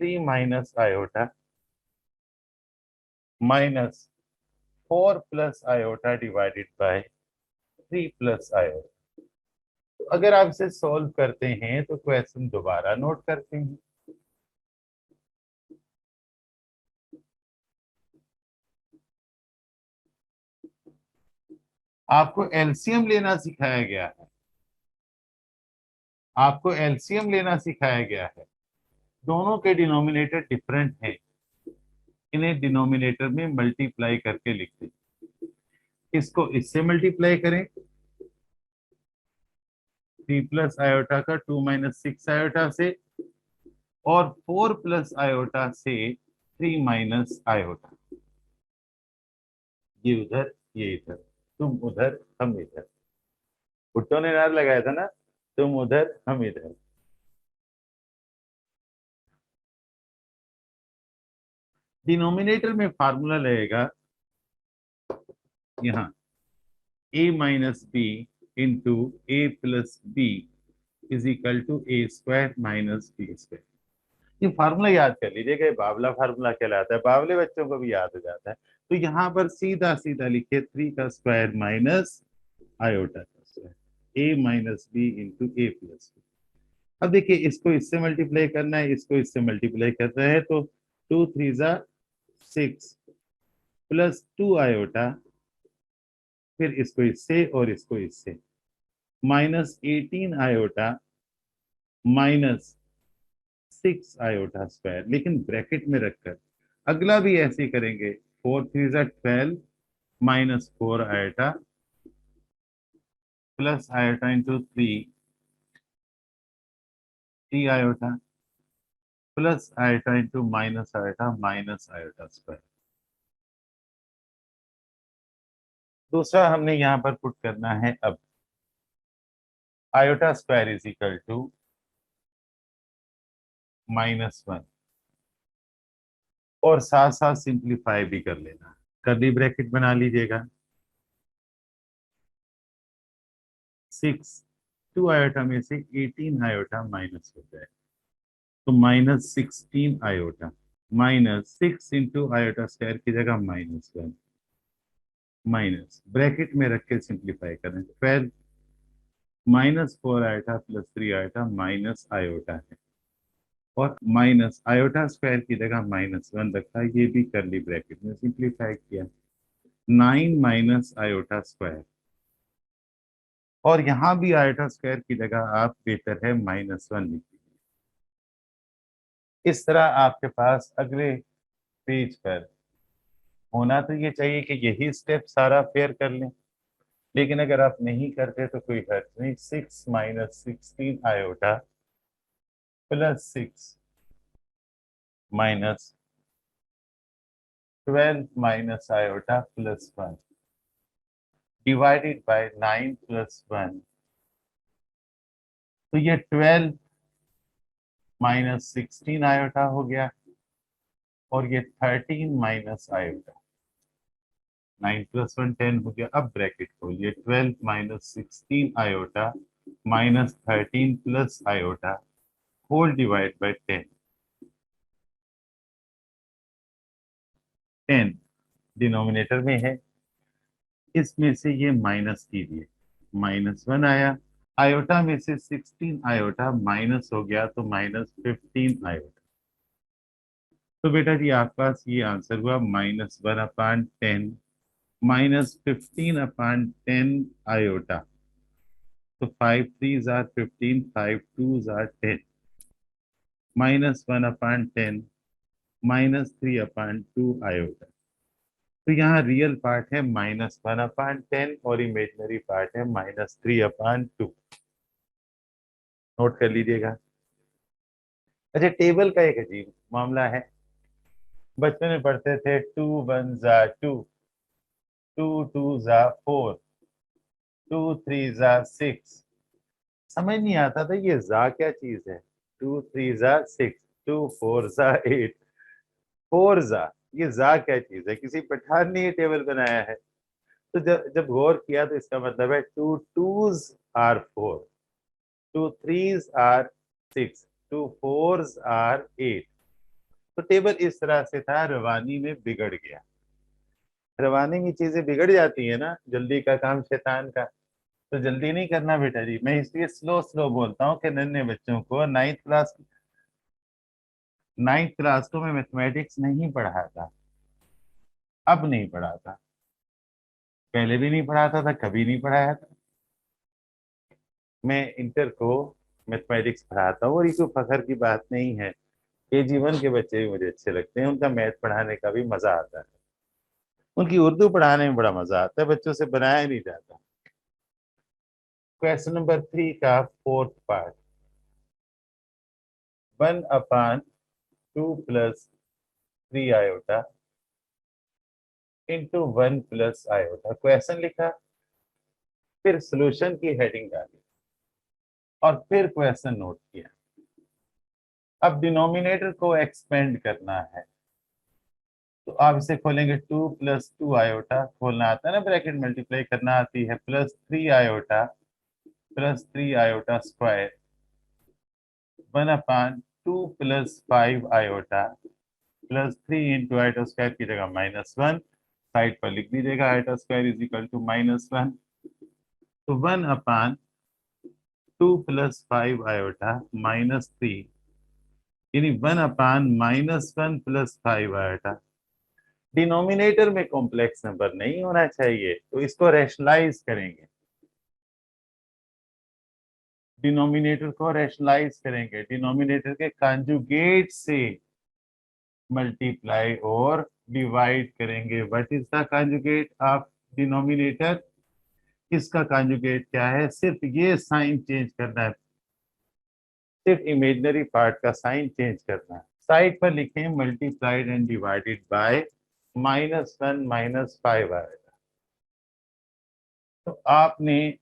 3 minus iota minus 4 plus iota divided bye 3 plus iota. तो अगर आप इसे सॉल्व करते हैं तो क्वेश्चन दोबारा नोट करते हैं। आपको एलसीएम लेना सिखाया गया है, आपको एलसीएम लेना सिखाया गया है। दोनों के डिनोमिनेटर डिफरेंट हैं, इन्हें डिनोमिनेटर में मल्टीप्लाई करके लिखते हैं। इसको इससे मल्टीप्लाई करें, 3 प्लस आयोटा का 2 - 6 आयोटा से, और 4 प्लस आयोटा से 3 माइनस आयोटा। ये उधर ये इधर, तुम उधर हम इधर। भुट्टो ने नारा लगाया था ना, तुम उधर हम इधर। डिनोमिनेटर में फार्मूला लगेगा यहाँ a minus b into a plus B is equal to A square minus B square. ये फार्मूला याद कर लीजिएगा, ये बावला फार्मूला कहलाता है, बावले बच्चों को भी याद हो जाता है। तो यहाँ पर सीधा सीधा लिखे 3 का स्क्वायर माइनस आयोटा का square, A minus b into a plus B. अब देखिए इसको इससे मल्टीप्लाई करना है, इसको इससे मल्टीप्लाई करना है, तो 2 3 जा 6 प्लस 2 आयोटा, फिर इसको इससे और इसको इससे, -18 आयोटा माइनस 6 आयोटा स्क्वायर, लेकिन ब्रैकेट में रखकर। अगला भी ऐसे ही करेंगे, 4 3 जा 12 -4 iota plus iota into 3 3 iota plus iota into minus iota square. दूसरा हमने यहाँ पर पुट करना है अब iota square is equal to -1 और साथ साथ सिंप्लीफाई भी कर लेना। कर्ली ब्रैकेट बना लीजिएगा। 6 2 आयोटा में से 18 आयोटा माइनस हो जाए तो -16 आयोटा -6 इंटू आयोटा स्क्वायर की जगह -1 माइनस ब्रैकेट में रख के सिंप्लीफाई करें। 12 -4 iota plus 3 iota minus iota है और माइनस आयोटा स्क्वायर की जगह -1 रखा। ये भी करली ब्रैकेट में सिंप्लीफाई किया। 9 माइनस आयोटा स्क्वायर और यहाँ भी आयोटा स्क्वायर की जगह आप बेहतर है -1 लिखिए। इस तरह आपके पास अगले पेज पर होना तो ये चाहिए कि यही स्टेप सारा फेयर कर लें, लेकिन अगर आप नहीं करते तो कोई हर्ज नहीं। 6 -16 iota plus 6 minus 12 minus iota plus 1 divided by 9 plus 1 तो ये 12 -16 आयोटा हो गया और ये 13 माइनस आयोटा। 9 प्लस 1 10 हो गया। अब ब्रैकेट खोलिए। 12 -16 iota -13 plus iota whole divide by 10। 10 denominator में है, इसमें से ये माइनस कीजिए। -1 आया। आयोटा में से 16 आयोटा माइनस हो गया तो -15 आयोटा। तो बेटा जी आपके पास ये आंसर हुआ -1/10 -15/10 आयोटा। तो 5 3s are 15, 5 2s are 10, -1/10 -3/2 iota. तो यहाँ रियल पार्ट है -1/10 और इमेजिनरी पार्ट है -3/2। नोट कर लीजिएगा। अच्छा, टेबल का एक अजीब मामला है। बचपन में पढ़ते थे 2 1 जा 2, 2 2 जा 4, 2 3 जा 6। समझ नहीं आता था ये जा क्या चीज है। 2 3 जा 6, 2 4 जा 8, 4 जा, ये जा क्या चीज है। किसी पठान ने ये टेबल बनाया है। तो जब जब गौर किया तो इसका मतलब है 2 2s are 4, 2 3s are 6, 2 4s are 8। तो टेबल इस तरह से था, रवानी में बिगड़ गया। रवानी में चीजें बिगड़ जाती है ना, जल्दी का काम शैतान का। तो जल्दी नहीं करना बेटा जी। मैं इसलिए स्लो स्लो बोलता हूँ कि नन्हे बच्चों को नाइन्थ क्लास को मैं मैथमेटिक्स नहीं पढ़ाता। अब नहीं पढ़ाता, पहले भी नहीं पढ़ाता था, कभी नहीं पढ़ाया था। मैं इंटर को मैथमेटिक्स पढ़ाता हूँ और ये कोई फखर की बात नहीं है। ये जीवन के बच्चे भी मुझे अच्छे लगते हैं, उनका मैथ पढ़ाने का भी मजा आता है। उनकी उर्दू पढ़ाने में बड़ा मजा आता है, बच्चों से बनाया नहीं जाता। क्वेश्चन नंबर 3 का fourth part. 1/2 plus 3 iota into 1 plus iota. Question लिखा, फिर सोल्यूशन की हेडिंग डाली और फिर क्वेश्चन नोट किया। अब डिनोमिनेटर को एक्सपेंड करना है तो आप इसे खोलेंगे। 2 प्लस 2 आयोटा खोलना आता है ना, ब्रैकेट मल्टीप्लाई करना आती है, plus 3 iota plus 3 iota square 1/2 plus 5 iota plus 3 into iota square की जगह -1 साइड पर लिख दीजिएगा। Iota square is equal to -1। तो 1/2 प्लस 5 आयोटा -3 यानी 1/-1 प्लस 5 आयोटा। डिनोमिनेटर में कॉम्प्लेक्स नंबर नहीं होना चाहिए, तो इसको रैशनलाइज करेंगे। डिनोमिनेटर को रैशनलाइज करेंगे, डिनोमिनेटर के कॉन्जुगेट से मल्टीप्लाई और डिवाइड करेंगे। What is the conjugate of denominator? इसका कॉन्जुगेट क्या है? सिर्फ ये साइन चेंज करना है। सिर्फ इमेजिनरी पार्ट का साइन चेंज करना है। साइड पर लिखें मल्टीप्लाइड एंड डिवाइडेड बाय -1 -5 आएगा। तो आपने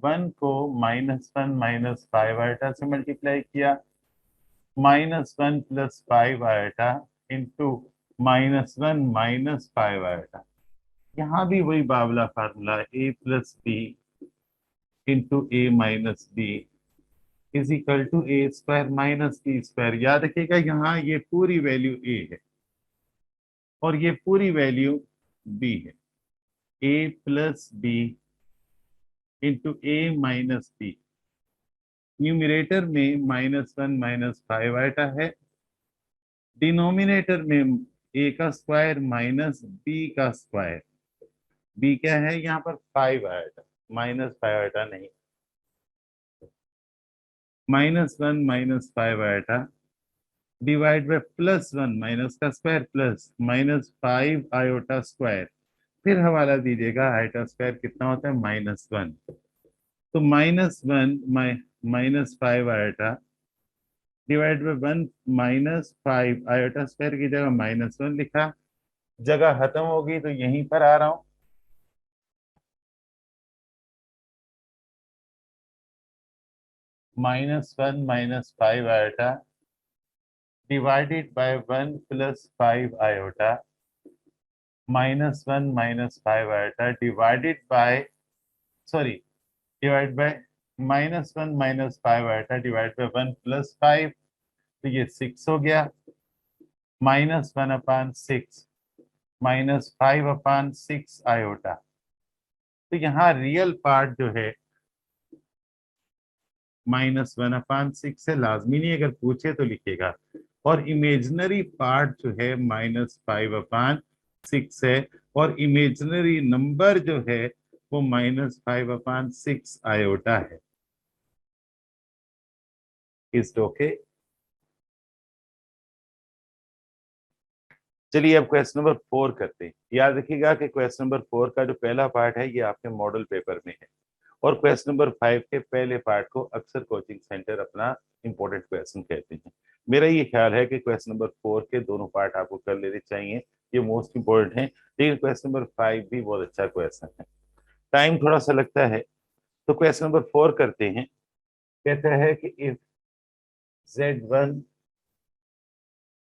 1 को -1 -5 आएटा से मल्टीप्लाई किया, -1 + 5 आएटा इंटू -1 -5 आएटा। यहाँ भी वही बावला formula, a + b into a-b is equal to a² - b²। याद रखिएगा यहाँ ये पूरी वैल्यू a है और ये पूरी वैल्यू b है। a + b into a-b, numerator में -1 -5 आइटा है, डिनोमिनेटर में a का स्क्वायर -b²। b क्या है यहाँ पर 5 आइटा, -5 आइटा नहीं, -1 -5 आइटा डिवाइड बाय +1 माइनस का स्क्वायर प्लस -5 आयोटा स्क्वायर। फिर हवाला दीजिएगा, आयोटा स्क्वायर कितना होता है -1, तो -1 -5 iota divide by 1 -5 iota square की जगह -1 लिखा, जगह खत्म होगी तो यहीं पर आ रहा हूं। -1 -5 iota divided bye 1 + 5 iota, -1 -5 iota divided bye, sorry, divide by -1 -5 iota divide by 1 + 5, तो ये 6 हो गया। -1/6 -5/6 आयोटा। तो यहाँ रियल पार्ट जो है -1/6 है, लाजमी नहीं, अगर पूछे तो लिखेगा। और इमेजिनरी पार्ट जो है -5/6 है, और इमेजिनरी नंबर जो है वो -5/6 आयोटा है। इस ओके। चलिए अब क्वेश्चन नंबर 4 करते हैं। याद रखिएगा कि क्वेश्चन नंबर 4 का जो पहला पार्ट है ये आपके मॉडल पेपर में है, और क्वेश्चन नंबर 5 के पहले पार्ट को अक्सर कोचिंग सेंटर अपना इंपॉर्टेंट क्वेश्चन कहते हैं। मेरा ये ख्याल है कि क्वेश्चन नंबर 4 के दोनों पार्ट आपको कर लेने चाहिए, ये मोस्ट इंपॉर्टेंट है। लेकिन क्वेश्चन नंबर 5 भी बहुत अच्छा क्वेश्चन है, टाइम थोड़ा सा लगता है। तो क्वेश्चन नंबर 4 करते हैं। कहता है कि इफ Z1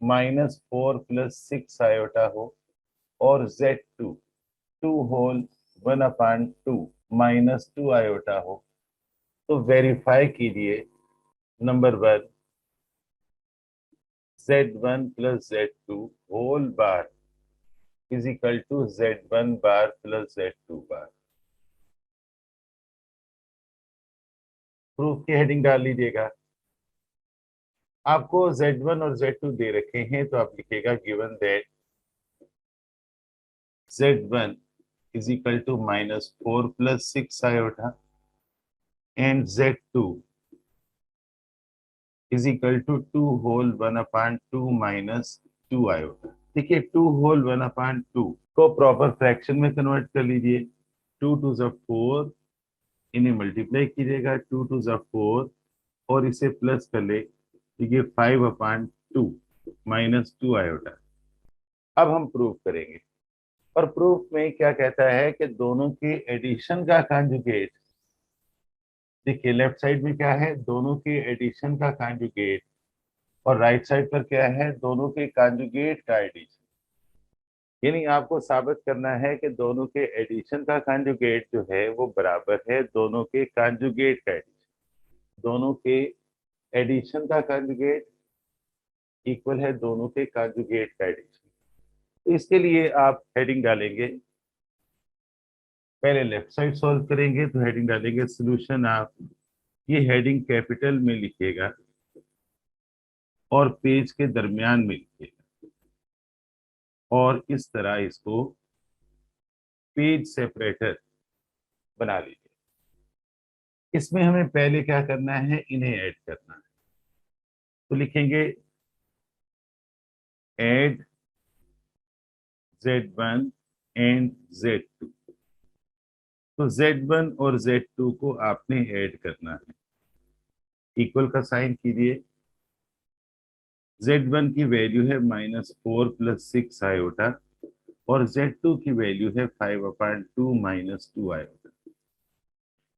-4 + 6 आयोटा हो और Z2 2 होल 1/2 -2 आयोटा हो, तो वेरीफाई कीजिए। Number 1, Z1 + Z2 whole bar is equal to Z1 bar + Z2 bar. Proof की हेडिंग डाल लीजिएगा। आपको Z1 और Z2 दे रखे हैं, तो आप लिखिएगा given that Z1 is equal to -4 + 6 iota and Z2 is equal to 2 whole 1/2 -2 iota. देखिए 2 होल 1/2 को प्रॉपर फ्रैक्शन में कन्वर्ट कर लीजिए। 2 2 ज़ा 4, इन्हें मल्टीप्लाई कीजिएगा, 2 2 ज़ा 4 और इसे प्लस कर ले, तो ये 5/2 -2 आयोटा। अब हम प्रूव करेंगे, और प्रूफ में क्या कहता है कि दोनों के एडिशन का कॉन्जुगेट, देखिए लेफ्ट साइड में क्या है, दोनों के एडिशन का कॉन्जुगेट, और राइट साइड पर क्या है, दोनों के कॉन्जुगेट का एडिशन। यानी आपको साबित करना है कि दोनों के एडिशन का कॉन्जुगेट जो है वो बराबर है दोनों के कॉन्जुगेट का एडिशन। दोनों के एडिशन का कॉन्जुगेट इक्वल है दोनों के कॉन्जुगेट का एडिशन। तो इसके लिए आप हेडिंग डालेंगे, पहले लेफ्ट साइड सॉल्व करेंगे तो हेडिंग डालेंगे सॉल्यूशन। आप ये हेडिंग कैपिटल में लिखिएगा और पेज के दरमियान में लिखिएगा, और इस तरह इसको पेज सेपरेटर बना लीजिए। इसमें हमें पहले क्या करना है, इन्हें ऐड करना है। तो लिखेंगे ऐड Z1 एंड Z2। तो Z1 और Z2 को आपने ऐड करना है। इक्वल का साइन कीजिए। Z1 की वैल्यू है -4 + 6 आयोटा और Z2 की वैल्यू है 5/2 - 2 आयोटा।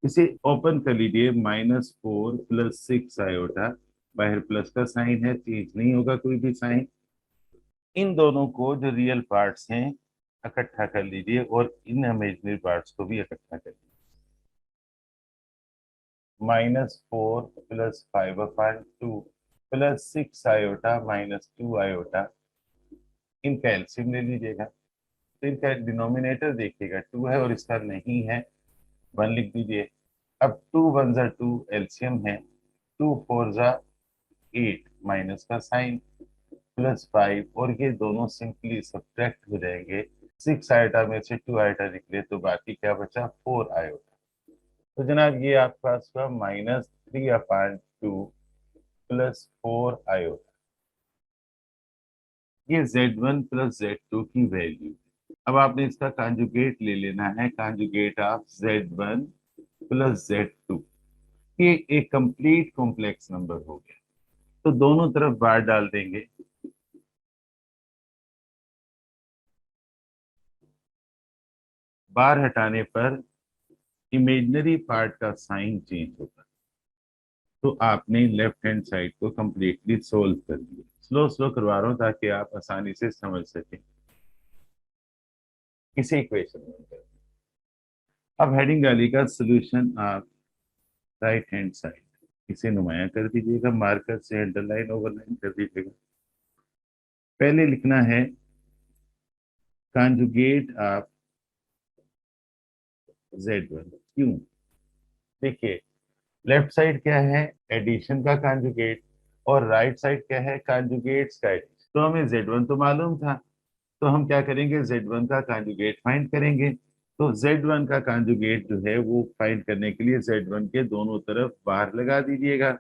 इसे ओपन कर लीजिए। -4 + 6 आयोटा, बाहर प्लस का साइन है, चेंज नहीं होगा कोई भी साइन। इन दोनों को जो रियल पार्ट्स हैं इकट्ठा कर लीजिए और इन इमेजिनरी पार्ट्स को भी इकट्ठा कर लीजिए। -4 + 5/2 + 6 आयोटा -2 आयोटा, इनका एलसीएम ले लीजिएगा। तो इनका डिनोमिनेटर देखिएगा 2 है और इसका नहीं है, 1 लिख दीजिए। अब 2 1 जा 2 एलसीएम है, 2 4 जा 8 माइनस का साइन +5 और ये दोनों सिंपली सब्ट्रैक्ट हो जाएंगे। 6 आयोटा में से 2 आयोटा निकले तो बाकी क्या बचा, 4 आयोटा। तो जनाब ये आपके पास हुआ -3/2 + 4 आयोटा। ये Z1 + Z2 की वैल्यू। अब आपने इसका कॉन्जुगेट ले लेना है, कॉन्जुगेट ऑफ Z1 + Z2। ये एक कंप्लीट कॉम्प्लेक्स नंबर हो गया, तो दोनों तरफ बार डाल देंगे। बार हटाने पर इमेजिनरी पार्ट का साइन चेंज होगा। तो आपने लेफ्ट हैंड साइड को कंप्लीटली सोल्व कर दिया। स्लो स्लो करवा रहा हूं ताकि आप आसानी से समझ सकें। इसे इक्वेशन में कर। अब हेडिंग डाली का सोल्यूशन आप राइट हैंड साइड, इसे नुमाया कर दीजिएगा, मार्कर से अंडरलाइन ओवरलाइन कर दीजिएगा। पहले लिखना है कॉन्जुगेट ऑफ Z1। क्यों? देखिए, लेफ्ट साइड क्या है, एडिशन का कॉन्जुगेट, और राइट साइड क्या है, कॉन्जुगेट्स का एडिशन। तो हमें Z1 तो मालूम था, तो हम क्या करेंगे, Z1 का कॉन्जुगेट फाइंड करेंगे। तो Z1 का कॉन्जुगेट जो है वो फाइंड करने के लिए Z1 के दोनों तरफ बार लगा दीजिएगा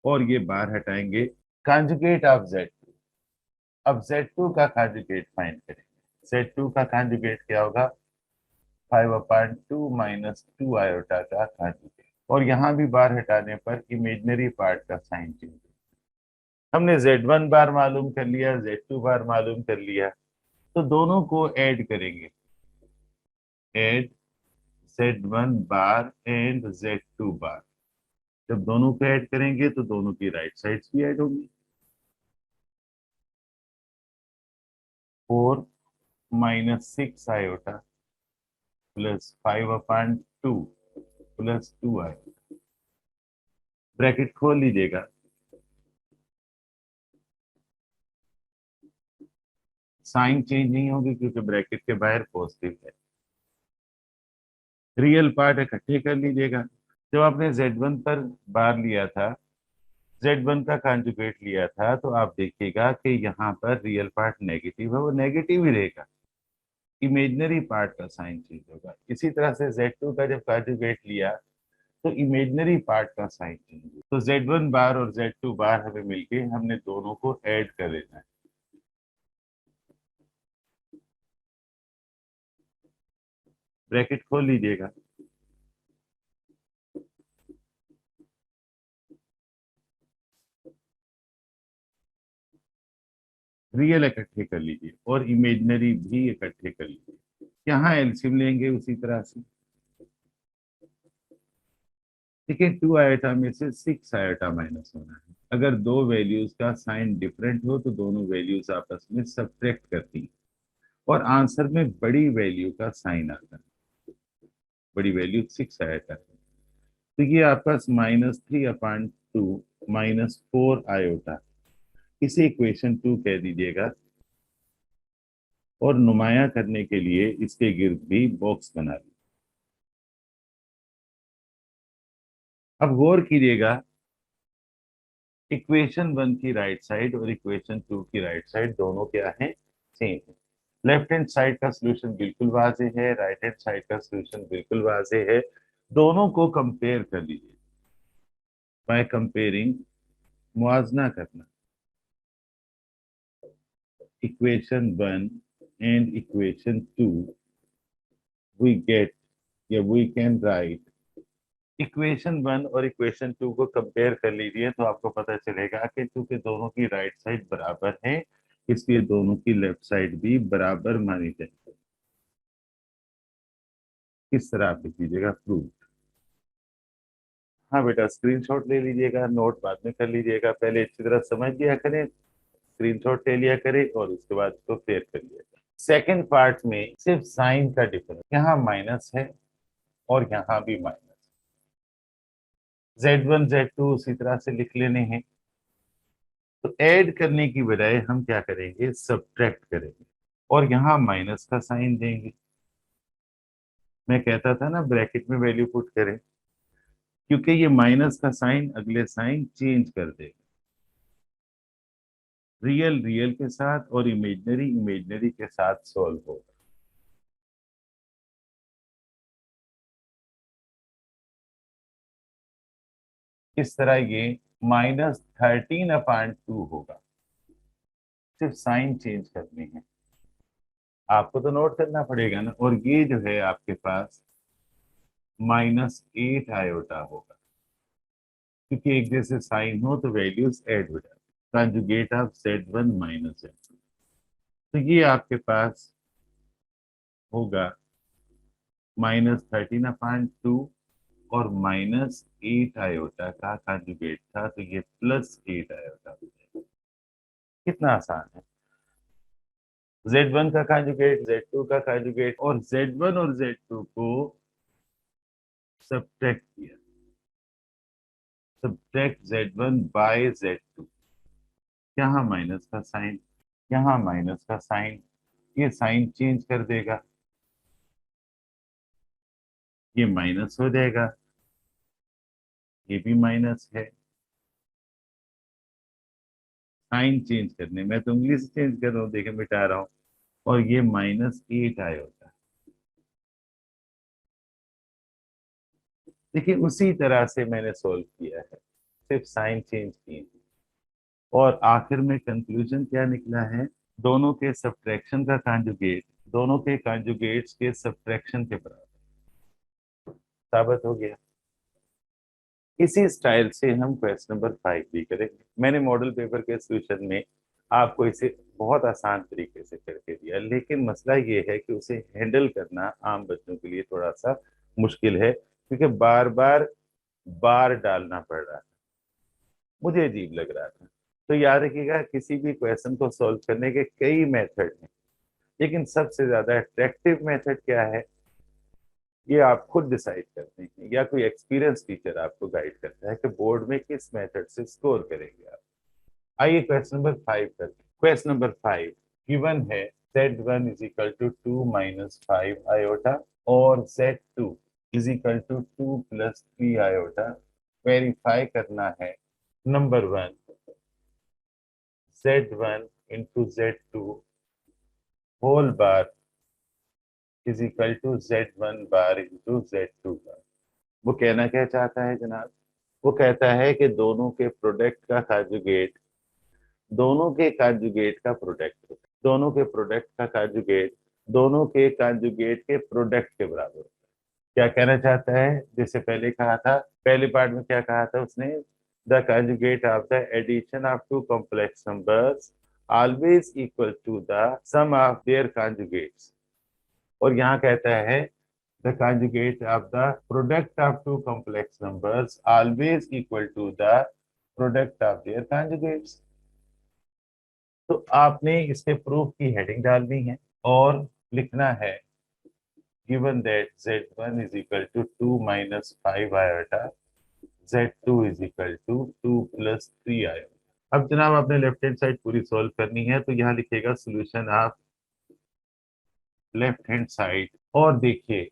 और ये बार हटाएंगे। Conjugate of Z2। अब Z2 का कॉन्जुगेट फाइंड करेंगे। Z2 का कॉन्जुगेट क्या होगा, 5/2 - 2 आयोटा का कॉन्जुगेट। और यहाँ भी बार हटाने पर इमेजिनरी पार्ट का साइन चेंज। हमने Z1 बार मालूम कर लिया, Z2 बार मालूम कर लिया, तो दोनों को ऐड करेंगे। Add Z1 bar and Z2 बार। जब दोनों को ऐड करेंगे तो दोनों की राइट साइड्स भी ऐड होंगी। 4 - 6 आयोटा +5/2 +2 आयोटा। ब्रैकेट खोल लीजिएगा। साइन चेंज नहीं होगी क्योंकि ब्रैकेट के बाहर पॉजिटिव है। रियल पार्ट इकट्ठे कर लीजिएगा। जब आपने Z1 पर बार लिया था, Z1 का कॉन्जुगेट लिया था, तो आप देखिएगा कि यहाँ पर रियल पार्ट नेगेटिव है, वो नेगेटिव ही रहेगा। इमेजिनरी पार्ट का साइन चेंज होगा। इसी तरह से Z2 का जब कॉन्जुगेट लिया तो इमेजिनरी पार्ट का साइन चेंज होगा। तो Z1 बार और Z2 बार हमें मिलके हमने दोनों को ऐड कर देना है। ब्रैकेट खोल लीजिएगा। रियल इकट्ठे कर लीजिए और इमेजिनरी भी इकट्ठे कर लीजिए। यहाँ एलसीएम लेंगे उसी तरह से। देखिए, 2 आयोटा में से 6 आयोटा माइनस होना है। अगर दो वैल्यूज का साइन डिफरेंट हो तो दोनों वैल्यूज आपस में सब्ट्रैक्ट करती हैं और आंसर में बड़ी वैल्यू का साइन आता है। बड़ी वैल्यू 6 आयोटा है, तो ये आपका -3/2 -4 आयोटा, इसे इक्वेशन 2 कह दीजिएगा। और नुमाया करने के लिए इसके गिर्द भी बॉक्स बना ली। अब गौर कीजिएगा, इक्वेशन 1 की राइट साइड और इक्वेशन 2 की राइट साइड दोनों क्या है, सेम है। लेफ्ट हैंड साइड का सॉल्यूशन बिल्कुल वाजे है, राइट हैंड साइड का सॉल्यूशन बिल्कुल वाजे है। दोनों को कंपेयर कर लीजिए। बाय कंपेयरिंग, मुआजना करना, equation 1 and equation 2 we get या वी कैन राइट इक्वेशन 1 और इक्वेशन 2 को कंपेयर कर लीजिए तो आपको पता चलेगा कि चूंकि दोनों की राइट साइड बराबर है, इसलिए दोनों की लेफ्ट साइड भी बराबर मानी जाएगी। किस तरह आप लिख लीजिएगा, प्रूफ। हाँ बेटा, स्क्रीनशॉट ले लीजिएगा, नोट बाद में कर लीजिएगा, पहले अच्छी तरह समझ लिया करें, स्क्रीनशॉट ले लिया करें और उसके बाद इसको क्लियर कर लिया करें। सेकेंड पार्ट में सिर्फ साइन का डिफरेंस, यहाँ माइनस है और यहाँ भी माइनस। Z1 Z2 उसी तरह से लिख लेने हैं। तो ऐड करने की बजाय हम क्या करेंगे, सब्ट्रैक्ट करेंगे और यहाँ माइनस का साइन देंगे। मैं कहता था ना ब्रैकेट में वैल्यू पुट करें, क्योंकि ये माइनस का साइन अगले साइन चेंज कर देगा। रियल रियल के साथ और इमेजनरी इमेजनरी के साथ सॉल्व होगा। इस तरह ये -13/2 होगा। सिर्फ साइन चेंज करनी है, आपको तो नोट करना पड़ेगा ना। और ये जो है आपके पास -8 आयोटा होगा, क्योंकि एक जैसे साइन हो तो वैल्यूज ऐड हो जाती है। Conjugate of Z1 minus Z2, तो ये आपके पास होगा -13/2 और -8 आयोटा का कंजुगेट था, तो ये +8 आयोटा हो जाएगा। कितना आसान है। Z1 का कंजुगेट, Z2 का कंजुगेट, और Z1 और Z2 को सब्ट्रैक्ट किया। सब्ट्रैक्ट Z1 बाय Z2, यहाँ माइनस का साइन, यहाँ माइनस का साइन, ये साइन चेंज कर देगा, ये माइनस हो जाएगा, ये भी माइनस है। साइन चेंज करने, मैं तो उंगली से चेंज कर रहा हूँ, देखिए मिटा रहा हूँ, और ये -8 आया होता है। देखिए उसी तरह से मैंने सोल्व किया है, सिर्फ साइन चेंज किए। और आखिर में कंक्लूजन क्या निकला है, दोनों के सब्ट्रैक्शन का कंजुगेट दोनों के कंजुगेट्स के सब्ट्रैक्शन के बराबर साबित हो गया। इसी स्टाइल से हम क्वेश्चन नंबर 5 भी करेंगे। मैंने मॉडल पेपर के सोल्यूशन में आपको इसे बहुत आसान तरीके से करके दिया, लेकिन मसला ये है कि उसे हैंडल करना आम बच्चों के लिए थोड़ा सा मुश्किल है, क्योंकि बार बार बार डालना पड़ रहा है, मुझे अजीब लग रहा था। तो याद रखिएगा, किसी भी क्वेश्चन को सॉल्व करने के कई मेथड हैं, लेकिन सबसे ज्यादा अट्रैक्टिव मेथड क्या है, ये आप खुद डिसाइड करते हैं, या कोई एक्सपीरियंस टीचर आपको गाइड करता है कि बोर्ड में किस मेथड से स्कोर करेंगे आप। आइए क्वेश्चन नंबर 5 करते हैं। क्वेश्चन नंबर 5 गिवन है, Z1 is equal to 2 - 5 iota और Z2 is equal to 2 + 3 iota. Verify करना है, number 1, Z1 into Z2 whole bar is equal to Z1 bar into Z2 bar. वो कहना क्या चाहता है जनाब, वो कहता है कि दोनों के प्रोडक्ट का कंजुगेट दोनों के कंजुगेट का प्रोडक्ट, दोनों के प्रोडक्ट का कंजुगेट दोनों के कंजुगेट के प्रोडक्ट के बराबर। क्या कहना चाहता है, जैसे पहले कहा था, पहले पार्ट में क्या कहा था उसने, the conjugate of the addition of two complex numbers always equal to the sum of their conjugates. और यहाँ कहता है the conjugate of the product of two complex numbers always equal to the product of their conjugates। तो आपने इसके proof की heading डालनी है और लिखना है, given that Z1 is equal to 2 - 5 iota, Z2 is equal to 2 + 3 iota। अब जनाब आपने लेफ्ट हैंड साइड पूरी सॉल्व करनी है, तो यहाँ लिखेगा solution of left hand side. और देखिए,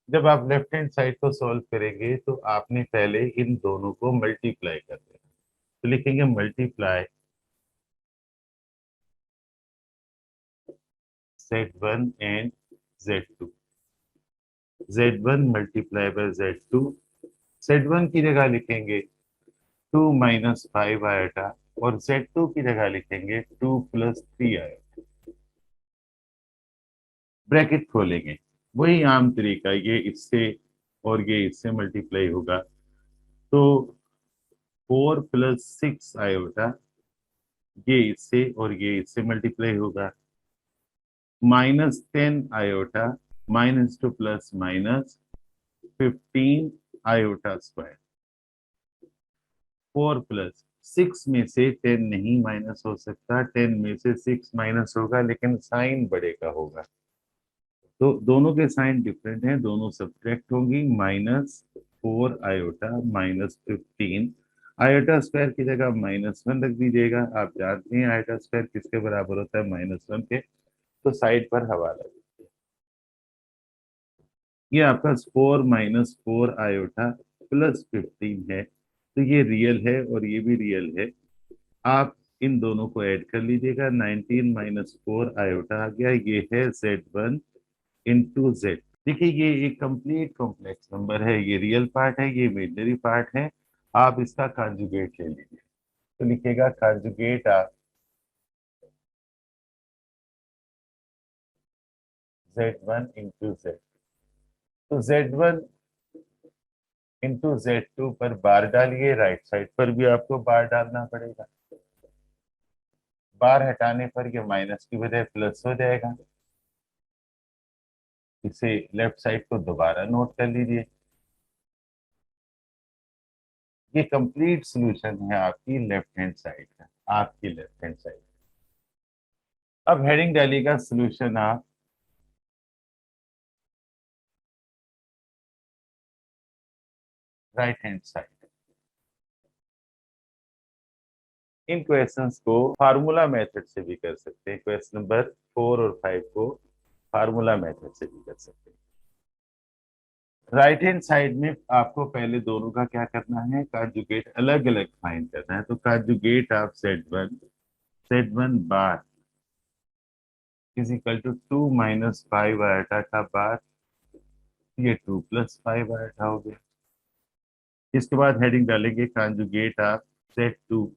जब आप लेफ्ट हैंड साइड को सॉल्व करेंगे तो आपने पहले इन दोनों को मल्टीप्लाई कर देना। तो लिखेंगे multiply Z1 and Z2, Z1 multiply by Z2। Z1 की जगह लिखेंगे 2 - 5 आयोटा और Z2 की जगह लिखेंगे 2 + 3 आयोटा। ब्रैकेट खोलेंगे, वही आम तरीका, ये इससे और ये इससे मल्टीप्लाई होगा। तो 4 + 6 i, ये इससे और ये इससे मल्टीप्लाई होगा। -10 i, -2 + -15 i²। 4 + 6 में से 10 नहीं माइनस हो सकता, 10 में से 6 माइनस होगा, लेकिन साइन बड़े का होगा। तो दोनों के साइन डिफरेंट हैं, दोनों सब्ट्रैक्ट होंगी। -4 i -15 i² की जगह -1 रख दीजिएगा। आप जानते हैं i² किसके बराबर होता है? -1 के। तो साइड पर हवाला दीजिए। ये आपका 4 - 4 i + 15 है, तो ये रियल है और ये भी रियल है। आप इन दोनों को ऐड कर लीजिएगा। 19 - 4 i आ गया। ये है Z1 × Z। देखिए ये एक कंप्लीट कॉम्प्लेक्स नंबर है, ये रियल पार्ट है, ये इमेजिनरी पार्ट है। आप इसका कॉन्जुगेट ले लीजिए। तो लिखिएगा कॉन्जुगेट ऑफ Z1 × Z। तो Z1 × Z2 पर बार डालिए, राइट साइड पर भी आपको बार डालना पड़ेगा। बार हटाने पर ये माइनस की बजाय प्लस हो जाएगा। इसे लेफ्ट साइड को दोबारा नोट कर लीजिए। ये कंप्लीट सॉल्यूशन है आपकी लेफ्ट हैंड साइड का, आपकी लेफ्ट हैंड साइड। अब हेडिंग डालिएगा solution of right hand side. In questions को फार्मूला मेथड से भी कर सकते हैं। क्वेश्चन नंबर 4 और 5 को फार्मूला मेथड से भी कर सकते हैं। राइट हैंड साइड में आपको पहले दोनों का क्या करना है? कॉन्जुगेट अलग अलग फाइंड करना है। तो conjugate of Z1 bar is equal to 2 - 5 i का बार, ये 2 + 5 i हो गया। इसके बाद हेडिंग डालेंगे कॉन्जुगेट ऑफ Z2,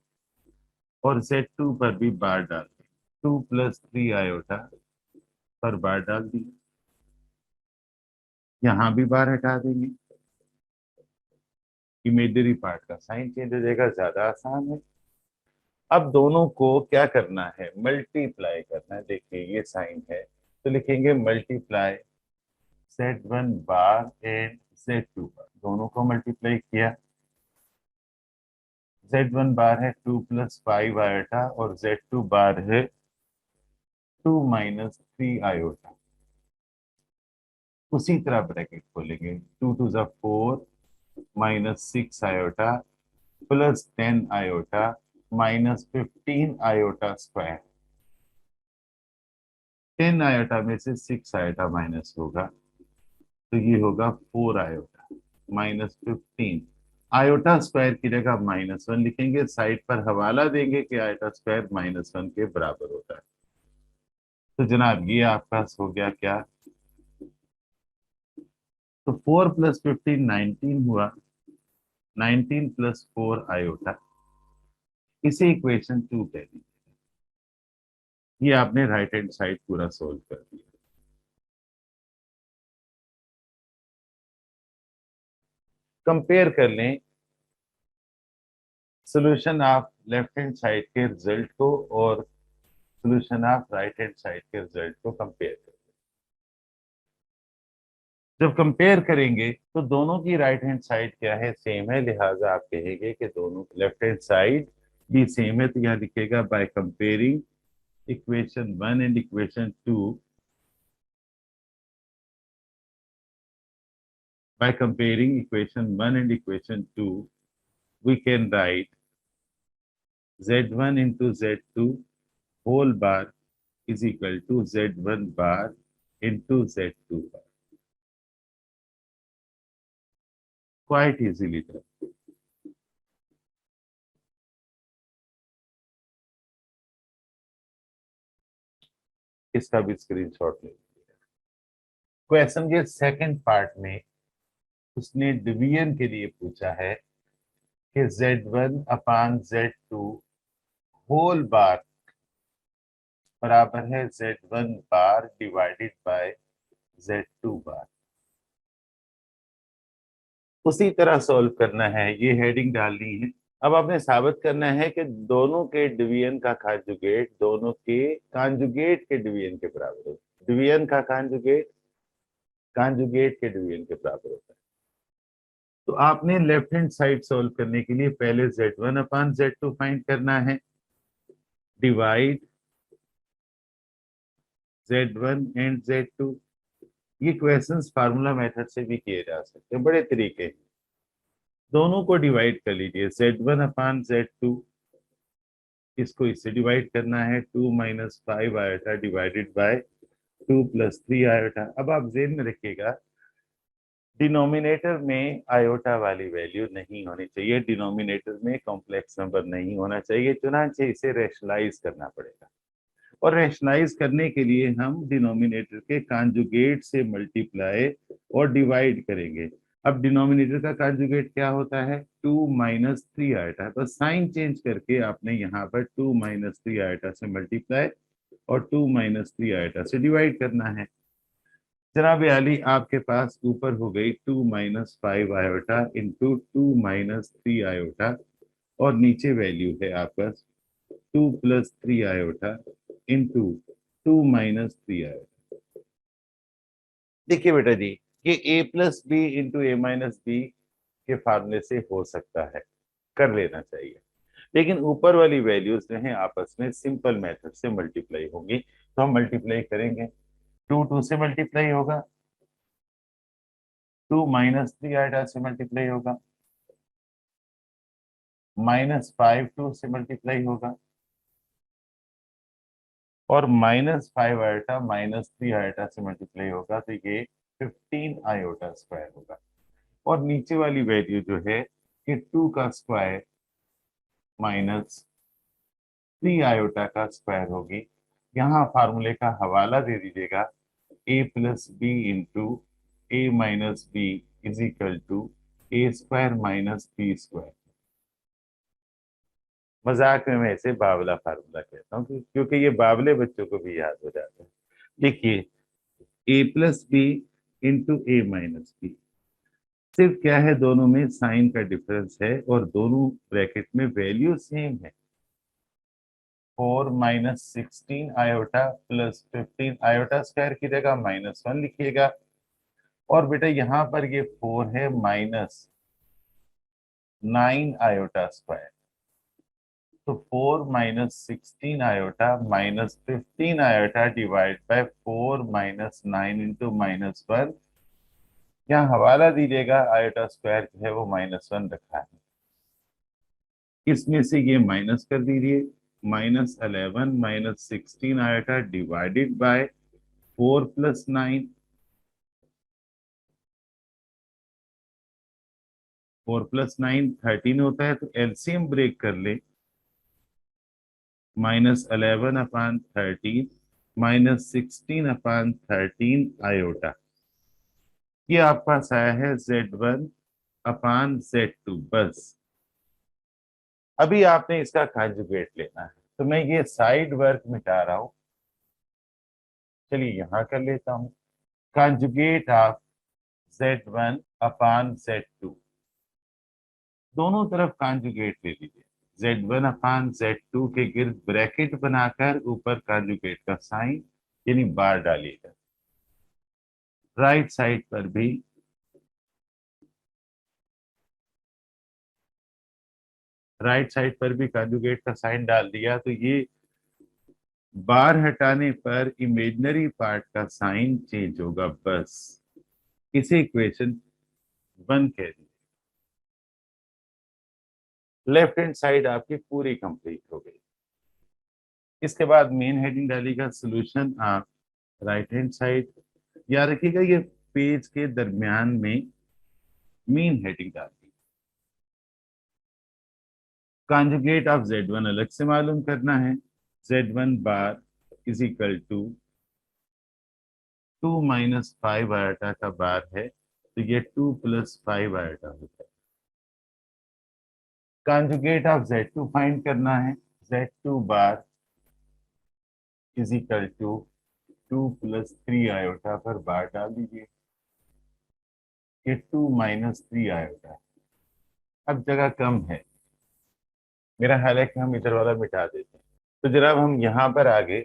और Z2 पर भी बार डाल दें। 2 + 3 i पर बार डाल दी। यहाँ भी बार हटा देंगे। इमेजिनरी पार्ट का साइन चेंज हो जाएगा, ज्यादा आसान है। अब दोनों को क्या करना है? मल्टीप्लाई करना है। देखिए ये साइन है, तो लिखेंगे multiply Z1 bar and Z2 बार। दोनों को मल्टीप्लाई किया। Z1 बार है 2 + 5 i और Z2 बार है 2 - 3 i। उसी तरह ब्रैकेट खोलेंगे। 2 × 2 = 4 -6 i +10 i -15 i²। 10 i में से 6 i माइनस होगा, तो ये होगा 4 i -15 i² की जगह -1 लिखेंगे। साइड पर हवाला देंगे कि i² -1 के बराबर होता है। तो जनाब ये आपका हो गया क्या? तो 4 + 15 19 हुआ। 19 + 4 i। इसे इक्वेशन 2 कह दी। ये आपने राइट हैंड साइड पूरा सोल्व कर दिया। कंपेयर कर लें solution of left hand side के रिजल्ट को और solution of right hand side के रिजल्ट को कंपेयर करें। जब कंपेयर करेंगे तो दोनों की राइट हैंड साइड क्या है? सेम है, लिहाजा आप कहेंगे कि दोनों लेफ्ट हैंड साइड भी सेम है। तो यहाँ लिखेगा by comparing equation 1 and equation 2। By comparing equation 1 and equation 2, we can write Z1 into Z2 whole bar is equal to Z1 bar into Z2 bar. Quite easily done. इसका भी screenshot ले लीजिए। Question के second part में उसने division के लिए पूछा है कि Z1/Z2 होल बार बराबर है Z1 bar divided by Z2 बार। उसी तरह सॉल्व करना है, ये हेडिंग डालनी है। अब आपने साबित करना है कि दोनों के डिवीजन का कॉन्जुगेट दोनों के कॉन्जुगेट के डिवीजन के बराबर है। डिवीजन का कॉन्जुगेट कॉन्जुगेट के डिवीजन के बराबर होता है। तो आपने लेफ्ट हैंड साइड सॉल्व करने के लिए पहले z1 अपान z2 फाइंड करना है, डिवाइड z1 एंड z2। ये क्वेश्चंस फार्मूला मेथड से भी किए जा सकते हैं, बड़े तरीके हैं। दोनों को डिवाइड कर लीजिए, z1 अपान z2, इसको इससे डिवाइड करना है, 2 minus 5 iota divided bye 2 plus 3 iota. अब आप जेन में रखिएगा, डिनोमिनेटर में आयोटा वाली वैल्यू नहीं होनी चाहिए, डिनोमिनेटर में कॉम्प्लेक्स नंबर नहीं होना चाहिए, चुनांचे इसे रैशनलाइज करना पड़ेगा। और रैशनलाइज करने के लिए हम डिनोमिनेटर के कॉन्जुगेट से मल्टीप्लाई और डिवाइड करेंगे। अब डिनोमिनेटर का कॉन्जुगेट क्या होता है, 2 माइनस 3 आयोटा, बस साइन चेंज करके आपने यहाँ पर 2 माइनस 3 आयोटा से मल्टीप्लाई और 2 माइनस 3 आयोटा से डिवाइड करना है। जनाब आली, आपके पास ऊपर हो गई 2 minus 5 iota into 2 minus 3 iota, और नीचे वैल्यू है आपका 2 plus 3 iota into 2 minus 3 iota. देखिए बेटा जी, ये a plus B into A minus B के फार्मूले से हो सकता है, कर लेना चाहिए, लेकिन ऊपर वाली वैल्यूज जो हैं आपस में सिंपल मेथड से मल्टीप्लाई होंगी, तो हम मल्टीप्लाई करेंगे। 2 2 से मल्टीप्लाई होगा, 2 माइनस 3 आयोटा से मल्टीप्लाई होगा, माइनस 5 2 से मल्टीप्लाई होगा, और माइनस 5 आयोटा माइनस 3 आयोटा से मल्टीप्लाई होगा, तो ये 15 आयोटा स्क्वायर होगा। और नीचे वाली वैल्यू जो है कि 2 का स्क्वायर माइनस 3 आयोटा का स्क्वायर होगी। यहाँ फार्मूले का हवाला दे दीजिएगा, a plus B into A minus B is equal to A square minus B square. मजाक में मैं इसे बावला फार्मूला कहता हूँ, क्योंकि ये बावले बच्चों को भी याद हो जाता है। देखिए, a plus B into A minus B, सिर्फ क्या है, दोनों में साइन का डिफरेंस है और दोनों ब्रैकेट में वैल्यू सेम है। 4 minus 16 iota plus 15 iota square की जगह -1 लिखिएगा, और बेटा यहाँ पर ये 4 है माइनस 9 आयोटा स्क्वायर, तो 4 minus 16 iota minus 15 iota divide bye 4 minus 9 into -1। यहाँ हवाला दीजिएगा, आयोटा स्क्वायर जो है वो -1 रखा है, इसमें से ये माइनस कर दीजिए, -11 minus 16 iota divided bye 4 plus 9, 4 plus 9 13 होता है, तो एलसीएम ब्रेक कर ले, -11 अपान 13 -16 अपान 13 आयोटा। ये आपका पास आया है Z1 अपान Z2। बस अभी आपने इसका कॉन्जुगेट लेना है, तो मैं ये साइड वर्क मिटा रहा हूं, चलिए यहां कर लेता हूं। Conjugate of Z1 upon Z2, दोनों तरफ कॉन्जुगेट ले लीजिए। Z1 अपान Z2 के गिर्द ब्रैकेट बनाकर ऊपर कॉन्जुगेट का साइन यानी बार डालिएगा। राइट साइड पर भी कॉन्जुगेट का साइन डाल दिया, तो ये बार हटाने पर इमेजिनरी पार्ट का साइन चेंज होगा। बस इसे इक्वेशन 1 कह दी। लेफ्ट हैंड साइड आपकी पूरी कंप्लीट हो गई। इसके बाद मेन हेडिंग डालेगा solution of right hand side. याद रखिएगा, ये पेज के दरमियान में मेन हेडिंग डालनी। कॉन्जुगेट ऑफ Z1 अलग से मालूम करना है। Z1 bar is equal to 2 minus 5 iota का बार है, तो ये 2 प्लस 5 आयोटा होता है। कॉन्जुगेट ऑफ Z2 फाइंड करना है। Z2 bar is equal to 2 plus 3 iota पर बार डाल दीजिए। ये 2 - 3 आयोटा। अब जगह कम है, मेरा ख्याल है कि हम इधर वाला मिटा देते हैं। तो जनाब हम यहाँ पर आगे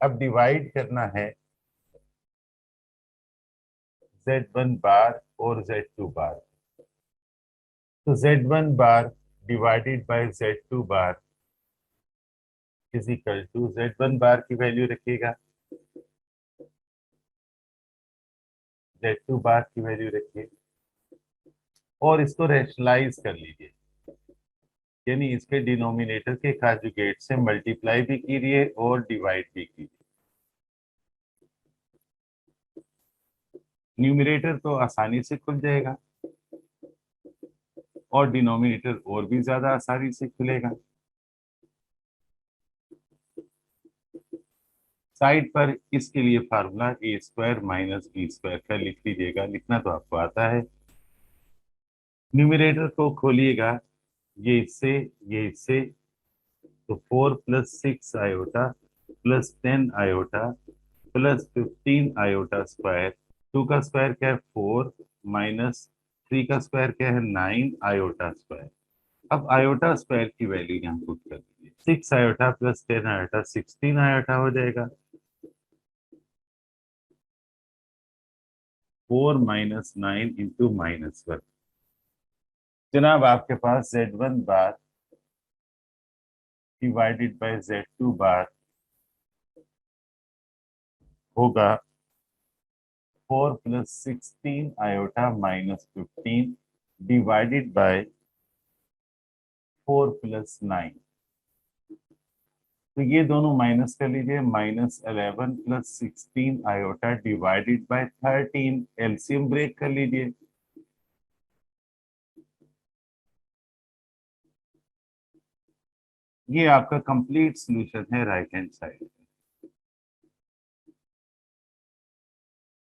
अब डिवाइड करना है Z1 बार और Z2 बार। तो Z1 bar divided by Z2 bar is equal to, Z1 bar की वैल्यू रखिएगा, Z2 बार की वैल्यू रखिए और इसको रैशनलाइज कर लीजिए, यानी इसके डिनोमिनेटर के कॉन्जुगेट से मल्टीप्लाई भी कीजिए और डिवाइड भी कीजिए। न्यूमरेटर तो आसानी से खुल जाएगा और डिनोमिनेटर और भी ज्यादा आसानी से खुलेगा। साइड पर इसके लिए फार्मूला A² माइनस B² का लिख लीजिएगा, लिखना तो आपको आता है। न्यूमरेटर को खोलिएगा, ये इससे तो 4 + 6 आयोटा +10 आयोटा +15 आयोटा²। 2 का स्क्वायर क्या है 4, -3 का स्क्वायर क्या है 9 आयोटा²। अब आयोटा स्क्वायर की वैल्यू यहाँ पुट कर दीजिए, 6 आयोटा +10 आयोटा 16 आयोटा हो जाएगा। 4 - 9 × -1। जनाब आपके पास Z1 bar divided by Z2 बार होगा 4 + 16 आयोटा -15 डिवाइडेड बाय 4 + 9। तो ये दोनों माइनस कर लीजिए, -11 + 16 iota divided by 13। LCM break कर लीजिए। ये आपका कंप्लीट सॉल्यूशन है राइट हैंड साइड।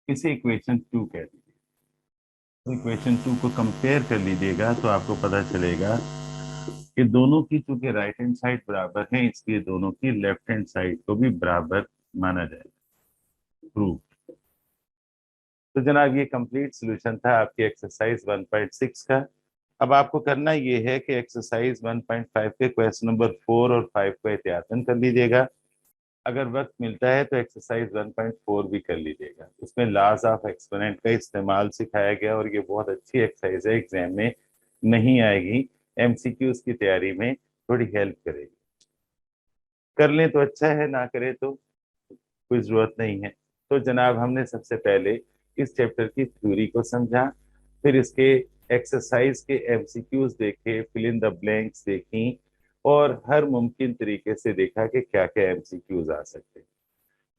इसे इक्वेशन 2 कहते हैं। तो इक्वेशन 2 को कंपेयर कर लीजिएगा तो आपको पता चलेगा कि दोनों की चूंकि राइट हैंड साइड बराबर है, इसलिए दोनों की लेफ्ट हैंड साइड को भी बराबर माना जाएगा। प्रूव। तो जनाब ये कंप्लीट सॉल्यूशन था आपकी एक्सरसाइज 1.6 का। अब आपको करना ये है कि एक्सरसाइज 1.5 के क्वेश्चन नंबर 4 और 5 को एहतियातन कर लीजिएगा। अगर वक्त मिलता है तो एक्सरसाइज 1.4 भी कर लीजिएगा। उसमें लॉज ऑफ एक्सपोनेंट का इस्तेमाल सिखाया गया और ये बहुत अच्छी एक्सरसाइज है, एग्जाम में नहीं आएगी, एमसीक्यूज की तैयारी में थोड़ी हेल्प करेगी। कर लें तो अच्छा है, ना करें तो कोई जरूरत नहीं है। तो जनाब हमने सबसे पहले इस चैप्टर की थ्योरी को समझा, फिर इसके एक्सरसाइज के एमसीक्यूज देखे, फिल इन द ब्लैंक्स देखी और हर मुमकिन तरीके से देखा कि क्या क्या एमसीक्यूज आ सकते हैं।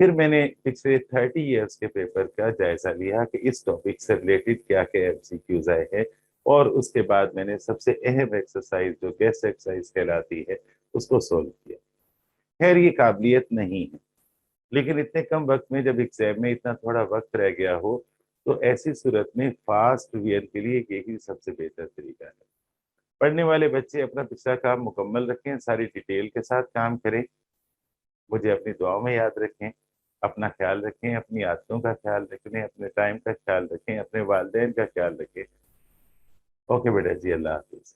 फिर मैंने पिछले 30 ईयर्स के पेपर का जायजा लिया कि इस टॉपिक से रिलेटेड क्या क्या एमसीक्यूज आए हैं और उसके बाद मैंने सबसे अहम एक्सरसाइज जो गेस्ट एक्सरसाइज कहलाती है उसको सोल्व किया। खैर ये काबिलियत नहीं है, लेकिन इतने कम वक्त में जब एग्जाम में इतना थोड़ा वक्त रह गया हो तो ऐसी सूरत में फास्ट रिवीजन के लिए यही सबसे बेहतर तरीका है। पढ़ने वाले बच्चे अपना पिछला काम मुकम्मल रखें, सारी डिटेल के साथ काम करें, मुझे अपनी दुआओं में याद रखें, अपना ख्याल रखें, अपनी आदतों का ख्याल रखें, अपने टाइम का ख्याल रखें, अपने वालिदैन का ख्याल रखें। ओके बेटा जी, अल्लाह हाफिज।